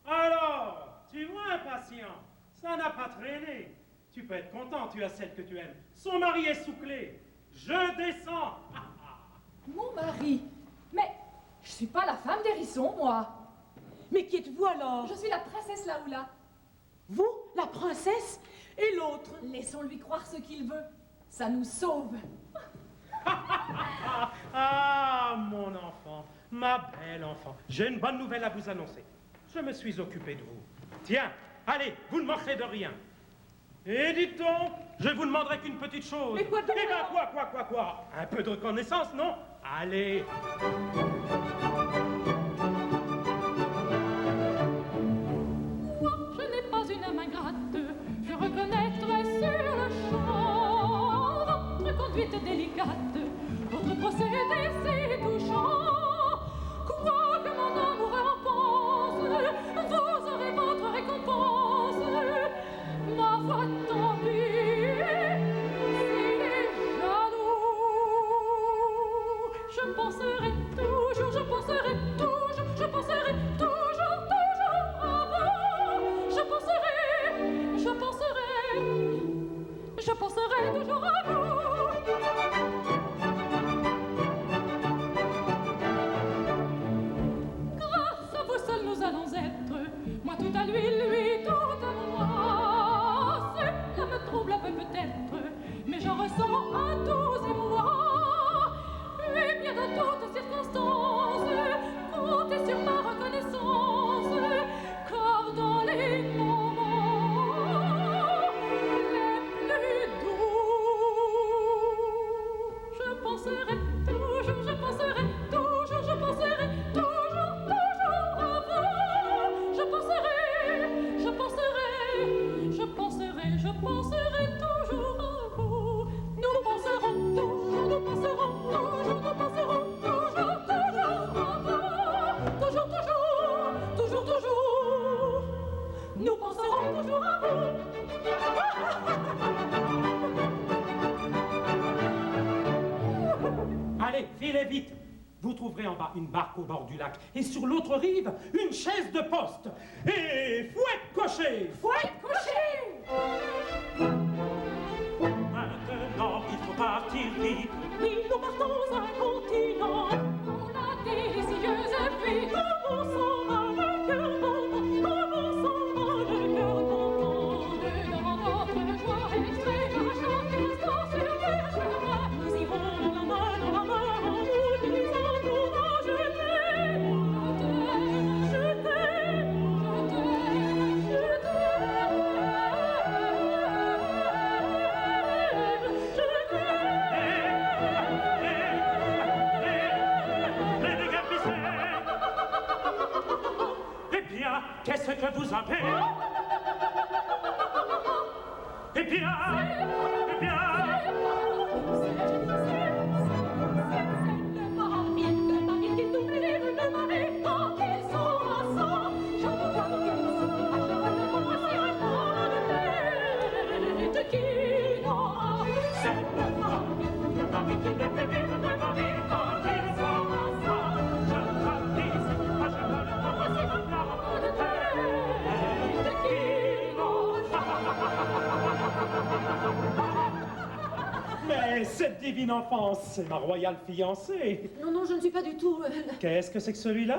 Alors, tu vois, impatient, ça n'a pas traîné. Tu peux être content, tu as celle que tu aimes. Son mari est sous clé. Je descends. Mon mari? Mais je suis pas la femme d'Hérisson, moi. Mais qui êtes-vous alors? Je suis la princesse Laoula. Vous, la princesse, et l'autre? Laissons-lui croire ce qu'il veut. Ça nous sauve. Ah, mon enfant, ma belle enfant, j'ai une bonne nouvelle à vous annoncer. Je me suis occupé de vous. Tiens, allez, vous ne manquerez de rien. Et dites donc, je vous demanderai qu'une petite chose. Mais quoi donc? Eh ben, quoi? Un peu de reconnaissance, non? Allez. Moi, je n'ai pas une âme ingrate. Je reconnaîtrai sur le champ votre conduite délicate. Votre procédé si touchant. Quoi que mon amour en pense, vous aurez votre récompense. Ma foi, tant pis, s'il est jaloux. Je penserai toujours à vous. Je penserai toujours à vous. Grâce à vous seuls nous allons être, moi tout à lui tout à moi. Cela me trouble un peu peut-être, mais j'en ressens un tous émoi. Et bien dans toutes circonstances, comptez sur ma reconnaissance, car dans les moments les plus doux, je penserai toujours à vous. Je penserai toujours à vous. Nous penserons toujours à vous. Toujours. Nous penserons toujours à vous. Allez, filez vite. Vous trouverez en bas une barque au bord du lac. Et sur l'autre rive, une chaise de poste. Et fouette cocher. Maintenant, il faut partir vite. Oui, nous partons à un continent. Pour la délicieuse vie. Commençons à le cœur content. Devant notre joie extrême, à chaque instant sur terre, nous irons la main, en nous disant tout bas, je t'aime. Qu'est-ce que vous avez? Eh bien, le mari qui nous livre, le mari quand ils sont ensemble. Je veux voir qu'ils sont à cheval, le de qui non? c'est le mari qui nous livre, le mari quand ils sont ensemble. Je veux qu'ils sont à cheval, mais cette divine enfance, c'est ma royale fiancée. Non, je ne suis pas du tout... Qu'est-ce que c'est que celui-là?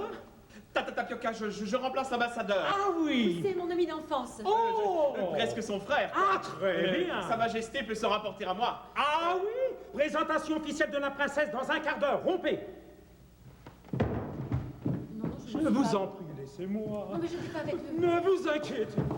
Tata Tapioca, je remplace l'ambassadeur. Ah oui! C'est mon ami d'enfance. Oh! Presque son frère. Ah, très bien! Sa Majesté peut se rapporter à moi. Ah oui! Présentation officielle de la princesse dans un quart d'heure. Rompez! Non, Je vous en prie, laissez-moi. Non, mais je ne suis pas avec eux. Ne vous inquiétez pas.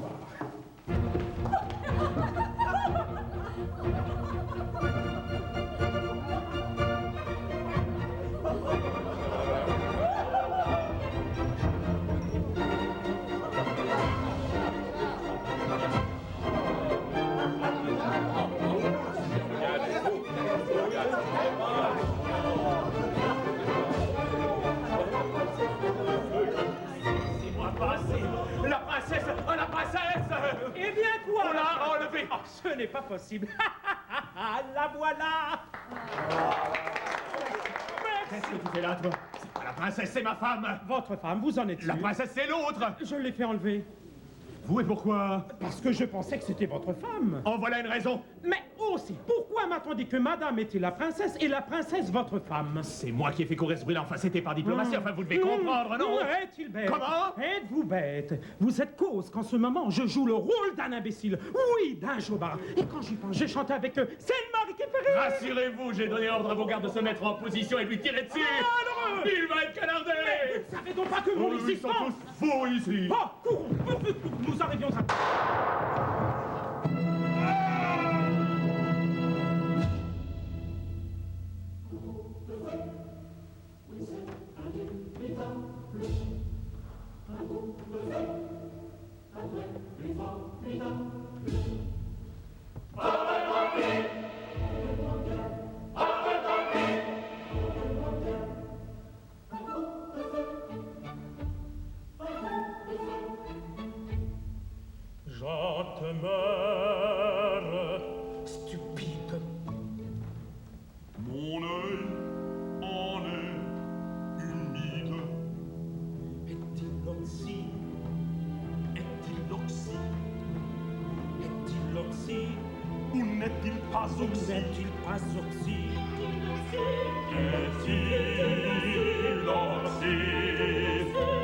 Eh bien quoi? On l'a enlevé. Oh, ce n'est pas possible. La voilà. Qu'est-ce que tu fais là, toi? C'est pas la princesse, c'est ma femme. Votre femme, vous en êtes sûr? La princesse, c'est l'autre. Je l'ai fait enlever. Vous et pourquoi? Parce que je pensais que c'était votre femme. En voilà une raison. Mais aussi, pourquoi m'a-t-on dit que madame était la princesse et la princesse votre femme? C'est moi qui ai fait courir ce bruit, enfin c'était par diplomatie, enfin vous devez comprendre, non? Est-il bête? Comment? Êtes-vous bête? Vous êtes cause qu'en ce moment, je joue le rôle d'un imbécile. Oui, d'un jobard. Et quand j'y pense, j'ai chanté avec eux. C'est le mari qui fait rire. Rassurez-vous, j'ai donné ordre à vos gardes de se mettre en position et de lui tirer dessus. Malheureux! Il va être canardé. Mais vous ne savez donc pas que mon Ils sont existence... tous fous ici. Oh, courons, nous arrivions à... Je te meurs, stupide. Mon œil en est humide. Est-il oxy? Est-il oxy? Est-il oxy? Ou n'est-il pas oxy? N'est-il pas oxy? Est-il oxy? Ou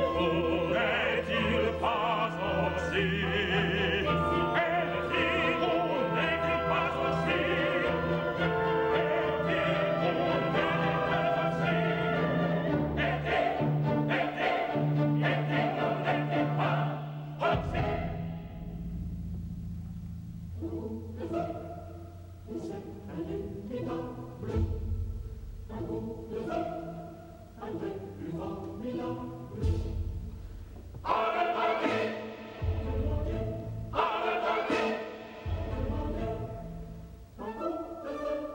n'est-il pas oxy?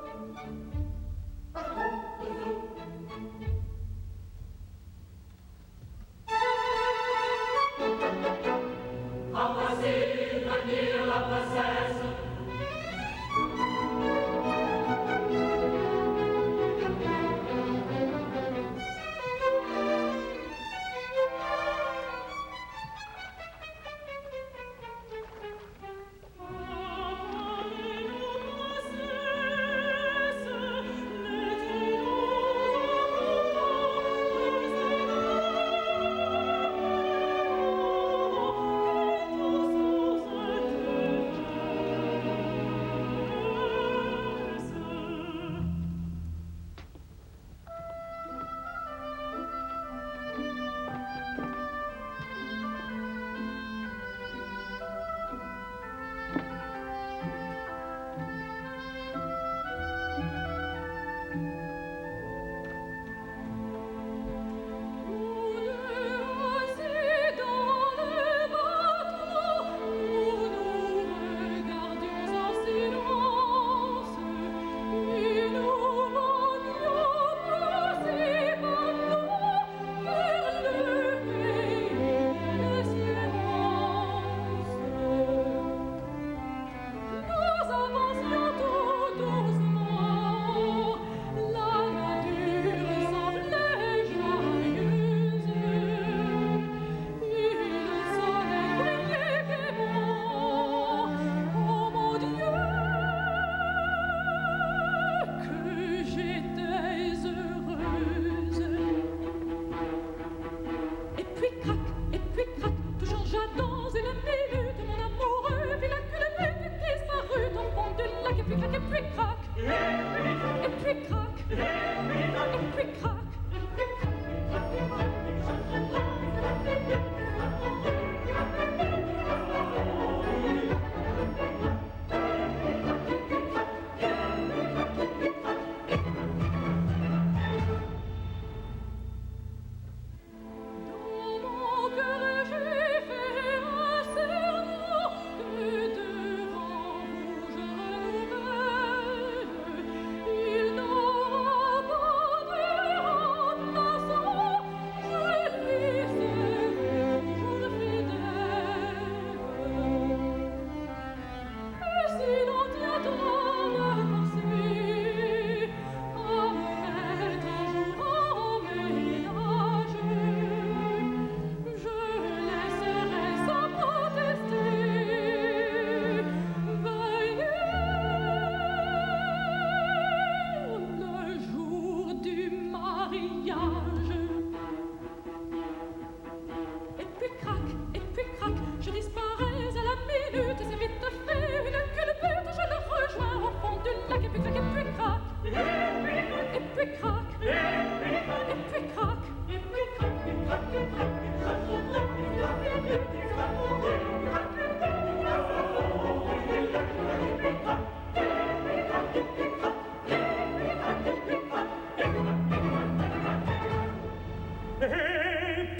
Et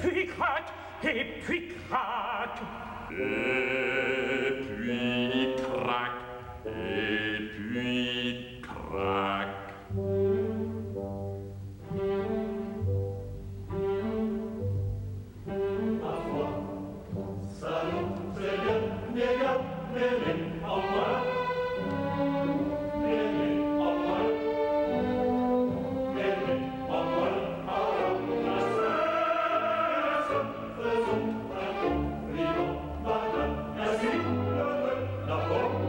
puis crac. Et puis crac. Et puis crac. Ma foi, ça nous est bien, négat, mêlé en moi. Mêlé en moi. Mêlé en moi. Alors, la cesse, faisons un compliment, madame, ainsi de la politesse.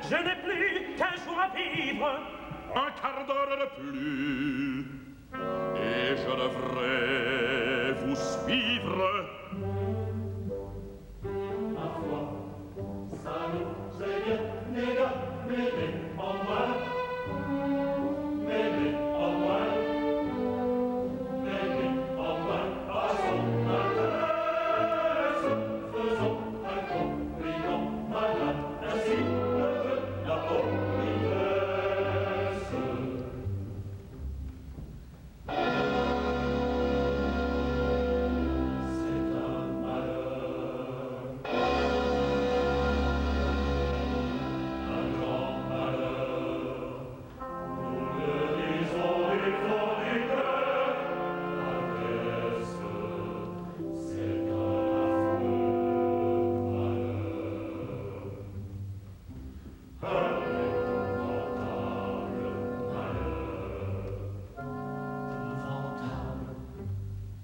Je n'ai plus qu'un jour à vivre. Un quart d'heure de plus, et je devrais vous suivre. Ma foi, ça nous est bien, négat, mêlé en moi. Mêlé en moi. Mêlé en moi. Passons la tête. Faisons un compliment, madame, ainsi le veut la politesse. C'est un malheur, un grand malheur. Nous le disons du fond du cœur. Ah, qu'est-ce, c'est un affreux malheur. Un épouvantable malheur. Épouvantable. Épouvantable.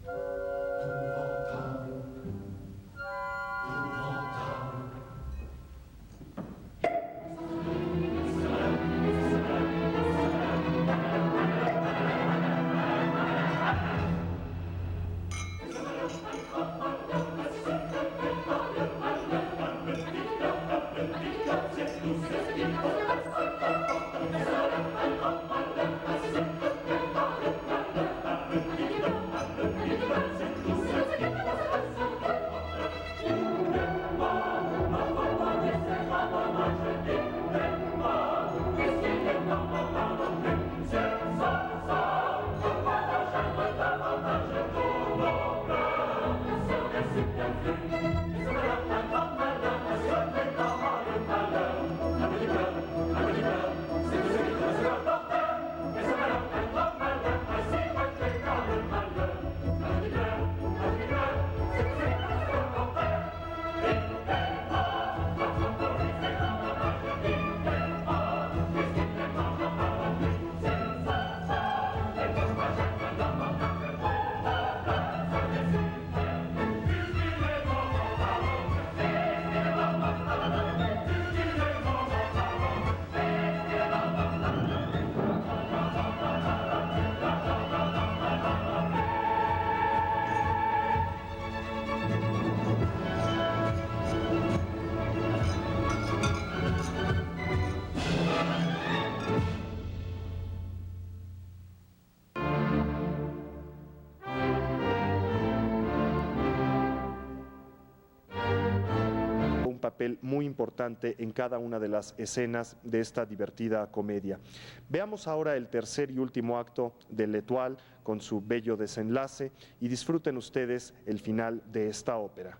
Un papel muy importante en cada una de las escenas de esta divertida comedia. Veamos ahora el tercer y último acto de L'Étoile con su bello desenlace y disfruten ustedes el final de esta ópera.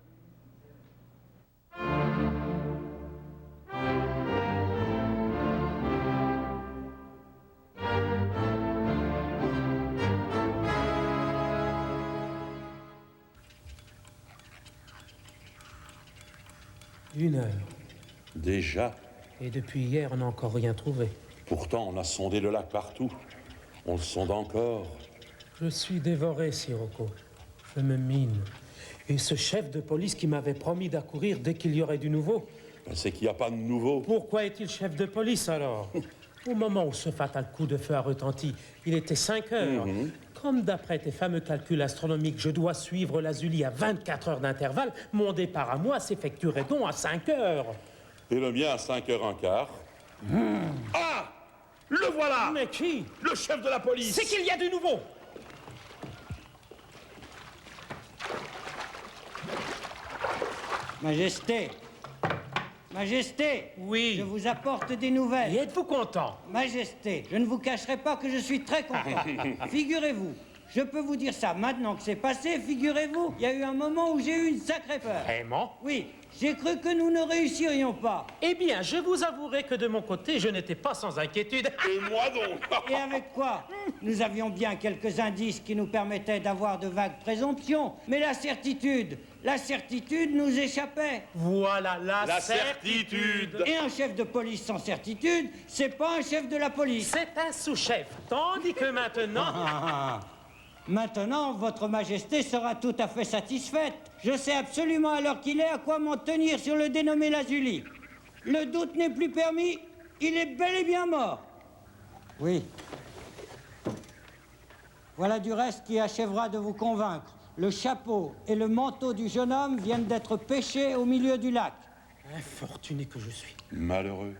1 heure. Déjà? Et depuis hier, on n'a encore rien trouvé. Pourtant, on a sondé le lac partout. On le sonde encore. Je suis dévoré, Sirocco. Je me mine. Et ce chef de police qui m'avait promis d'accourir dès qu'il y aurait du nouveau. Ben, c'est qu'il n'y a pas de nouveau. Pourquoi est-il chef de police, alors? Au moment où ce fatal coup de feu a retenti, il était 5 heures. Comme d'après tes fameux calculs astronomiques, je dois suivre l'Azulie à 24 heures d'intervalle, mon départ à moi s'effectuerait donc à 5 heures. Et le mien à 5h15. Ah! Le voilà! Mais qui? Le chef de la police! C'est qu'il y a du nouveau! Majesté! Majesté! Oui. Je vous apporte des nouvelles. Et êtes-vous content? Majesté, je ne vous cacherai pas que je suis très content. Figurez-vous, je peux vous dire ça maintenant que c'est passé, figurez-vous, il y a eu un moment où j'ai eu une sacrée peur. Vraiment? Oui, j'ai cru que nous ne réussirions pas. Eh bien, je vous avouerai que de mon côté, je n'étais pas sans inquiétude. Et moi donc! Et avec quoi? Nous avions bien quelques indices qui nous permettaient d'avoir de vagues présomptions, mais la certitude nous échappait. Voilà La certitude! Et un chef de police sans certitude, c'est pas un chef de la police. C'est un sous-chef, tandis que maintenant... Maintenant, votre majesté sera tout à fait satisfaite. Je sais absolument à l'heure qu'il est à quoi m'en tenir sur le dénommé Lazuli. Le doute n'est plus permis, il est bel et bien mort. Oui. Voilà du reste qui achèvera de vous convaincre. Le chapeau et le manteau du jeune homme viennent d'être pêchés au milieu du lac. Infortuné que je suis. Malheureux.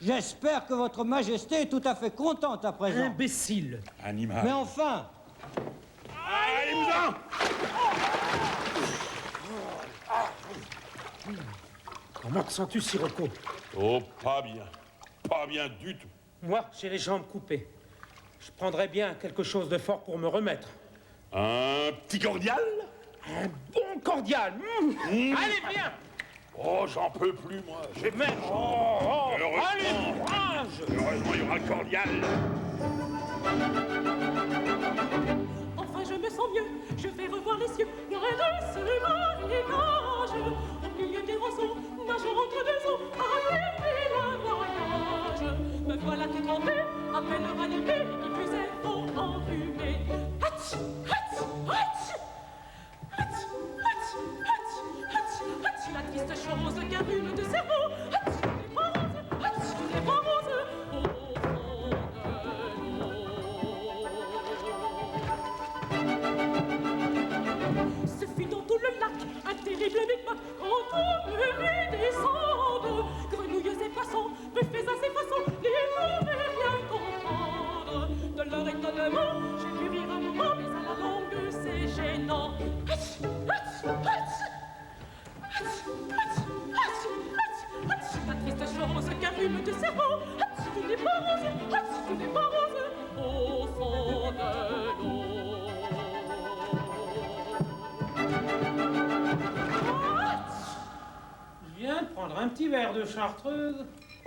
J'espère que votre majesté est tout à fait contente à présent. Imbécile. Animal. Mais enfin, Allez-vous-en! Comment te sens-tu, Sirocco? Oh, pas bien. Pas bien du tout. Moi, j'ai les jambes coupées. Je prendrais bien quelque chose de fort pour me remettre. Un petit cordial? Un bon cordial. Allez, viens. Oh, j'en peux plus, moi. J'ai Mais... allez, courage. Heureusement, il y aura le cordial. Enfin, je me sens mieux, je vais revoir les cieux, loin de ce marécage. Au milieu des roseaux, nageant entre deux eaux, à rêver le voyage. Me voilà tout trempé, à peine ranimé, qui plus est fort enrhumé. Hatch, hatch, hatch, hatch, hatch, hatch, hatch, hatch, la triste chose qu'un rhume de cerveau. Hatch, des roses, au fond de l'eau. Ce fut dans tout le lac un terrible micmac quand on me vit descendre. Grenouilles et poissons, buffets à ses façons, ils pouvaient rien comprendre. De leur étonnement, j'ai pu rire un moment, mais à la longue c'est gênant. Hatch, hatch, hatch, hatch, hatch, hatch, hatch, hatch, la triste chose qu'un rhume de cerveau. Hatch, tout n'est pas rose, hatch, tout n'est pas rose, au fond de l'eau. Je viens de prendre un petit verre de chartreuse,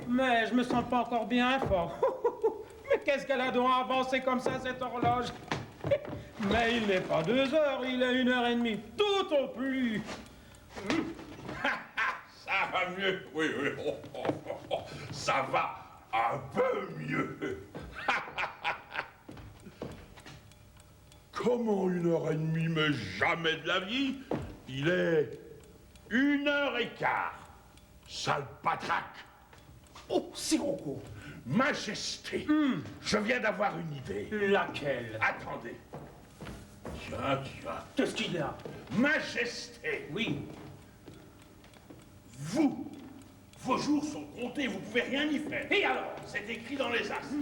mais je me sens pas encore bien fort. Mais qu'est-ce qu'elle a donc avancé comme ça, cette horloge? Mais il n'est pas 2 heures, il est 1h30, tout au plus. Ça va mieux. Oui, oui. Oh, oh, oh, oh. Ça va un peu mieux. Comment 1h30, mais jamais de la vie? Il est 1h15. Sale patraque. Oh, Sirocco. Majesté, je viens d'avoir une idée. Laquelle? Attendez. Tiens. Qu'est-ce qu'il y a? Majesté. Oui. Vous, vos jours sont comptés, vous pouvez rien y faire. Et alors? C'est écrit dans les astres.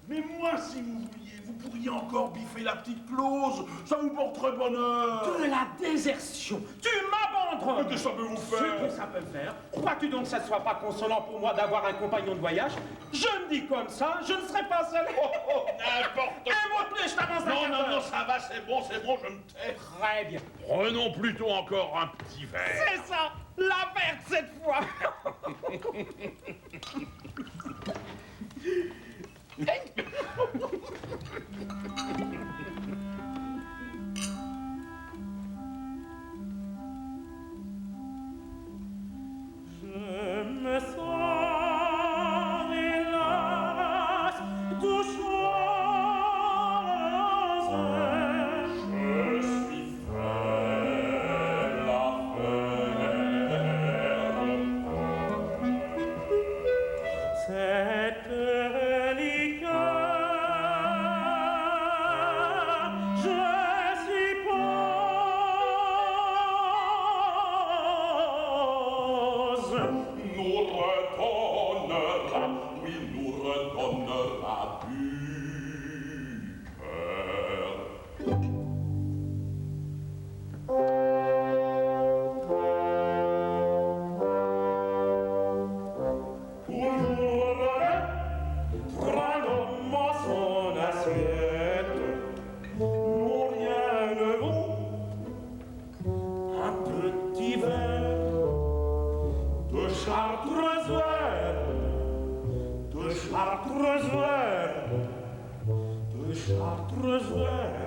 Mais moi, si vous vouliez, vous pourriez encore biffer la petite clause. Ça vous porterait bonheur. De la désertion. Tu m'abandonnes. Mais que ça peut vous Ce faire? que ça peut faire. Crois-tu donc que ça ne soit pas consolant pour moi d'avoir un compagnon de voyage? Je me dis comme ça, je ne serai pas seul. Oh, n'importe quoi. Un mot de plus, je t'avance d'un quart d'heure. Non, ça va, c'est bon, je me tais. Très bien. Prenons plutôt encore un petit verre. C'est ça, la verte cette fois. rose nous redonnera, oui, nous redonnera du cœur. Prends-moi son assiette, non rien ne vaut un petit verre de Chartreuse vert, de Chartreuse vert, de Chartreuse vert.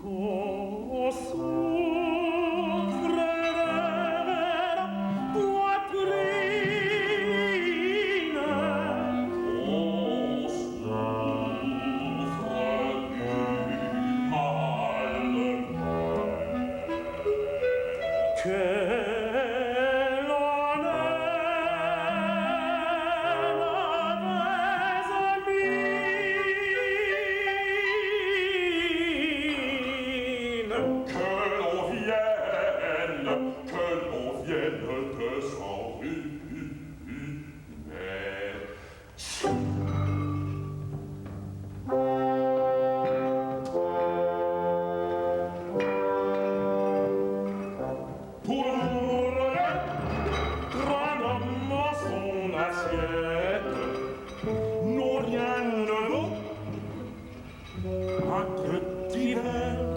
Qu'on souffre de la poitrine, On souffre du mal que l'on est que l'on vienne de s'en ruiner. pour prendre son assiette, non rien ne vaut un petit verre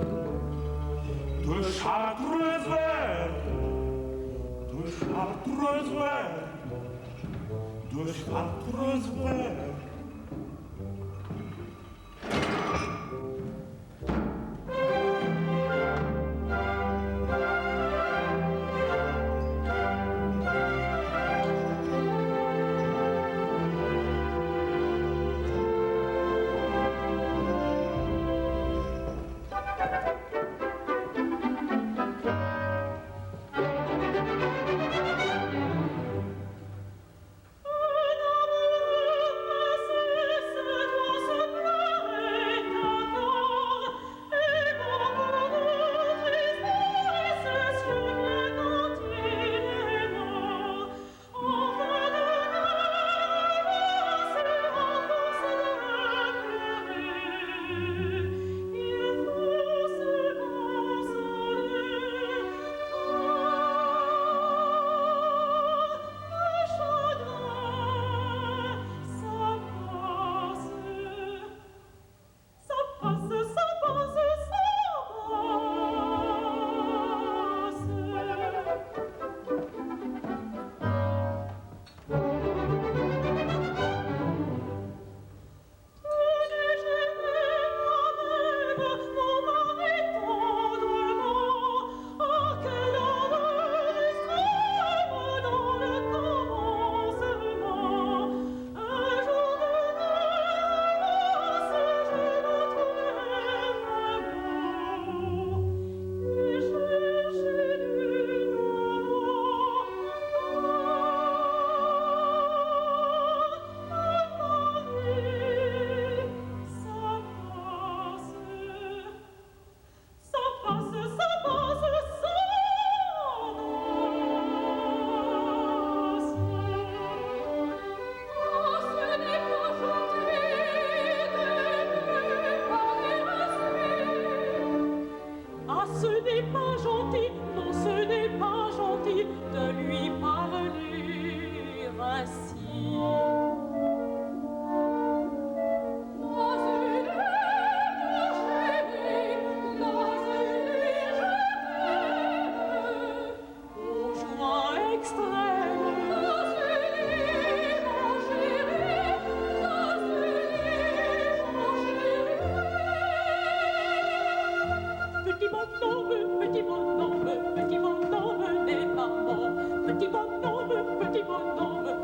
de Chartreuse vert, de Chartreuse vert, de Chartreuse vert.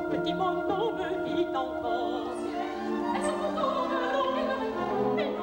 Petit bonhomme vit encore. Elles sont pourtant de longues,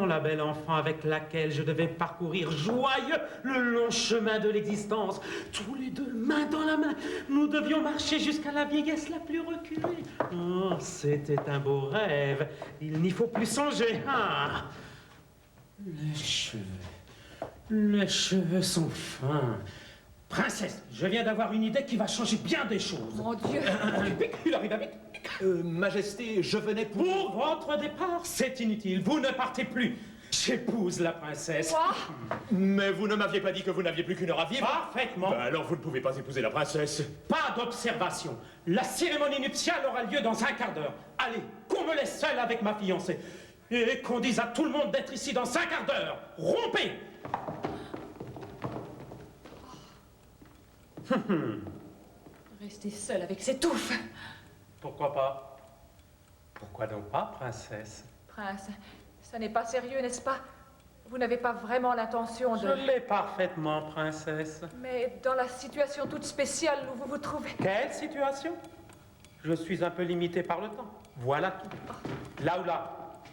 Voyons la belle enfant avec laquelle je devais parcourir joyeux le long chemin de l'existence. Tous les deux, main dans la main, nous devions marcher jusqu'à la vieillesse la plus reculée. Oh, c'était un beau rêve. Il n'y faut plus songer. Ah. Les cheveux sont fins. Princesse, je viens d'avoir une idée qui va changer bien des choses. Mon Dieu! Il arrive à vite. Majesté, je venais Pour votre départ, c'est inutile. Vous ne partez plus. J'épouse la princesse. Quoi? Mais vous ne m'aviez pas dit que vous n'aviez plus qu'1 heure à vivre. Parfaitement. Ben alors vous ne pouvez pas épouser la princesse. Pas d'observation. La cérémonie nuptiale aura lieu dans un quart d'heure. Allez, qu'on me laisse seul avec ma fiancée. Et qu'on dise à tout le monde d'être ici dans un quart d'heure. Rompez! Rester seul avec cette touffe. Pourquoi pas? Pourquoi donc pas, princesse? Prince, ça n'est pas sérieux, n'est-ce pas? Vous n'avez pas vraiment l'intention de... Je l'ai parfaitement, princesse. Mais dans la situation toute spéciale où vous vous trouvez... Quelle situation? Je suis un peu limité par le temps. Voilà tout. Là ou là,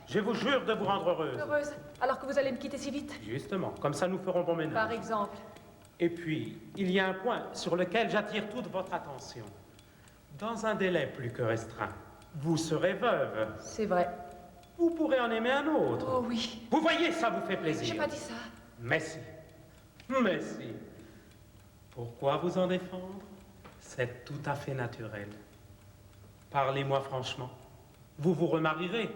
je vous jure de vous rendre heureuse. Heureuse, alors que vous allez me quitter si vite? Justement, comme ça nous ferons bon ménage. Par exemple. Et puis, il y a un point sur lequel j'attire toute votre attention. Dans un délai plus que restreint, vous serez veuve. C'est vrai. Vous pourrez en aimer un autre. Oh oui. Vous voyez, ça vous fait plaisir. J'ai pas dit ça. Mais si. Mais si. Pourquoi vous en défendre? C'est tout à fait naturel. Parlez-moi franchement. Vous vous remarierez.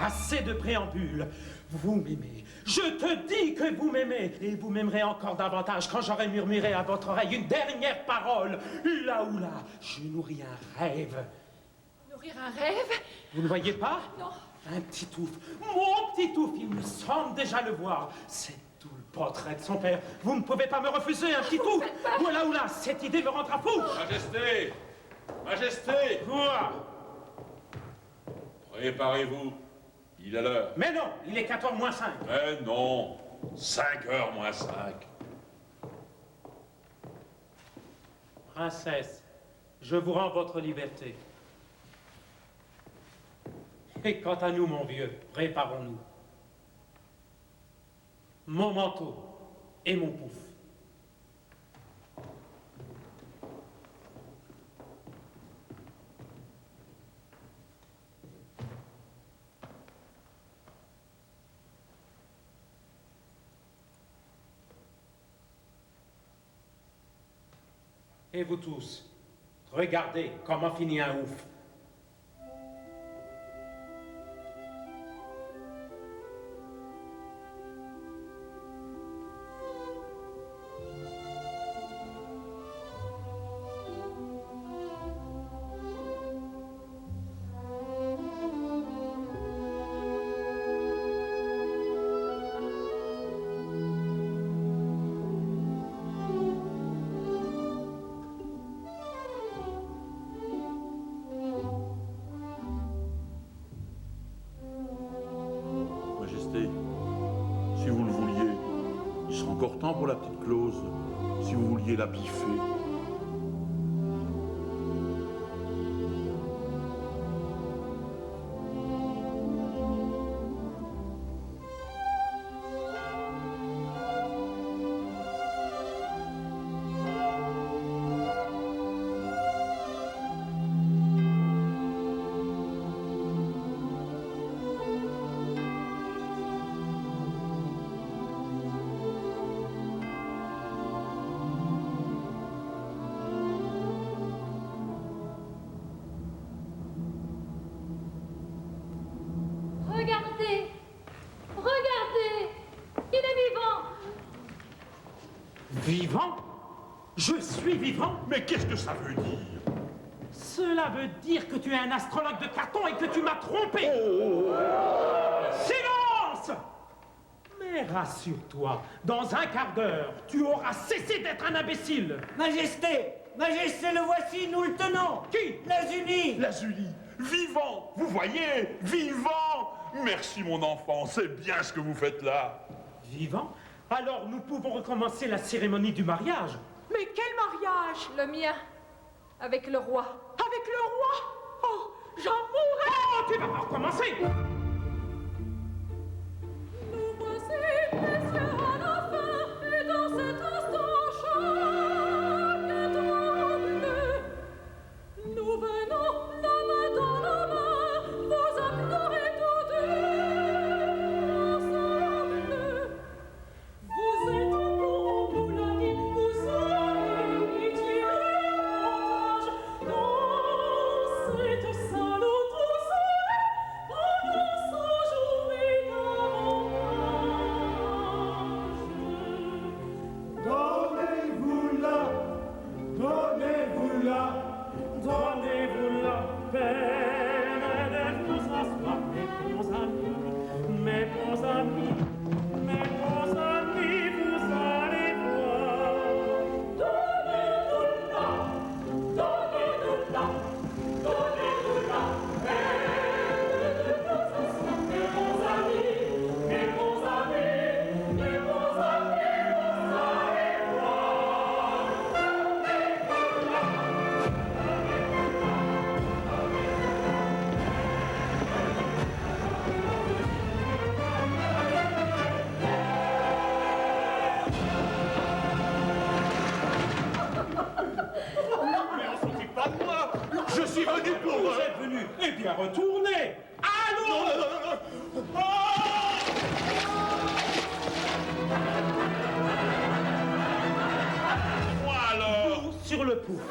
Assez de préambule. Vous m'aimez. Je te dis que vous m'aimez. Et vous m'aimerez encore davantage quand j'aurai murmuré à votre oreille une dernière parole. Là ou là, je nourris un rêve. Nourrir un rêve? Vous ne voyez pas? Non. Un petit ouf. Mon petit ouf, il me semble déjà le voir. C'est tout le portrait de son père. Vous ne pouvez pas me refuser un petit ouf. Voilà ou là, cette idée me rendra fou. Majesté! Majesté! Quoi? Préparez-vous. Il est l'heure. Mais non, il est 14 moins 5. Mais non. 5 heures moins 5. Princesse, je vous rends votre liberté. Et quant à nous, mon vieux, préparons-nous. Mon manteau, et mon pouf. Et vous tous, regardez comment finit un ouf. Si vous le vouliez, il sera encore temps pour la petite clause, si vous vouliez la biffer. Regardez! Regardez! Il est vivant! Vivant? Je suis vivant? Mais qu'est-ce que ça veut dire? Cela veut dire que tu es un astrologue de carton et que tu m'as trompé! Silence! Mais rassure-toi, dans un quart d'heure, tu auras cessé d'être un imbécile! Majesté! Majesté, le voici, nous le tenons! Qui? Lazuli! Lazuli, vivant, vous voyez, vivant! Merci mon enfant, c'est bien ce que vous faites là. Vivant? Alors nous pouvons recommencer la cérémonie du mariage. Mais quel mariage? Le mien, avec le roi. Avec le roi? Oh, j'en mourrai! Oh, tu vas pas recommencer! Nous voici, messieurs, à la fin, et dans cet instant chacun tremble. Nous venons, la main dans la main, vous implorer tous deux ensemble. Vous êtes pour nous la vie, vous avez pitié et otage. Dans cette salle où vous serez, pendant 100 jours et Donnez-vous-la, donnez-vous-la, donnez-vous la peine de vous asseoir, mes bons amis, mes bons amis, mes bons amis, vous allez voir. Donnez-nous-la, donnez-nous-la, donnez-nous-la peine de vous asseoir, mes bons amis, mes bons amis, mes bons amis, vous allez voir. Mais on s'occupe pas de moi, je suis venu pour... Vous êtes venu, eh bien retournez! Allons! Non, non, non, non, non. Moi alors? Sur le pouf.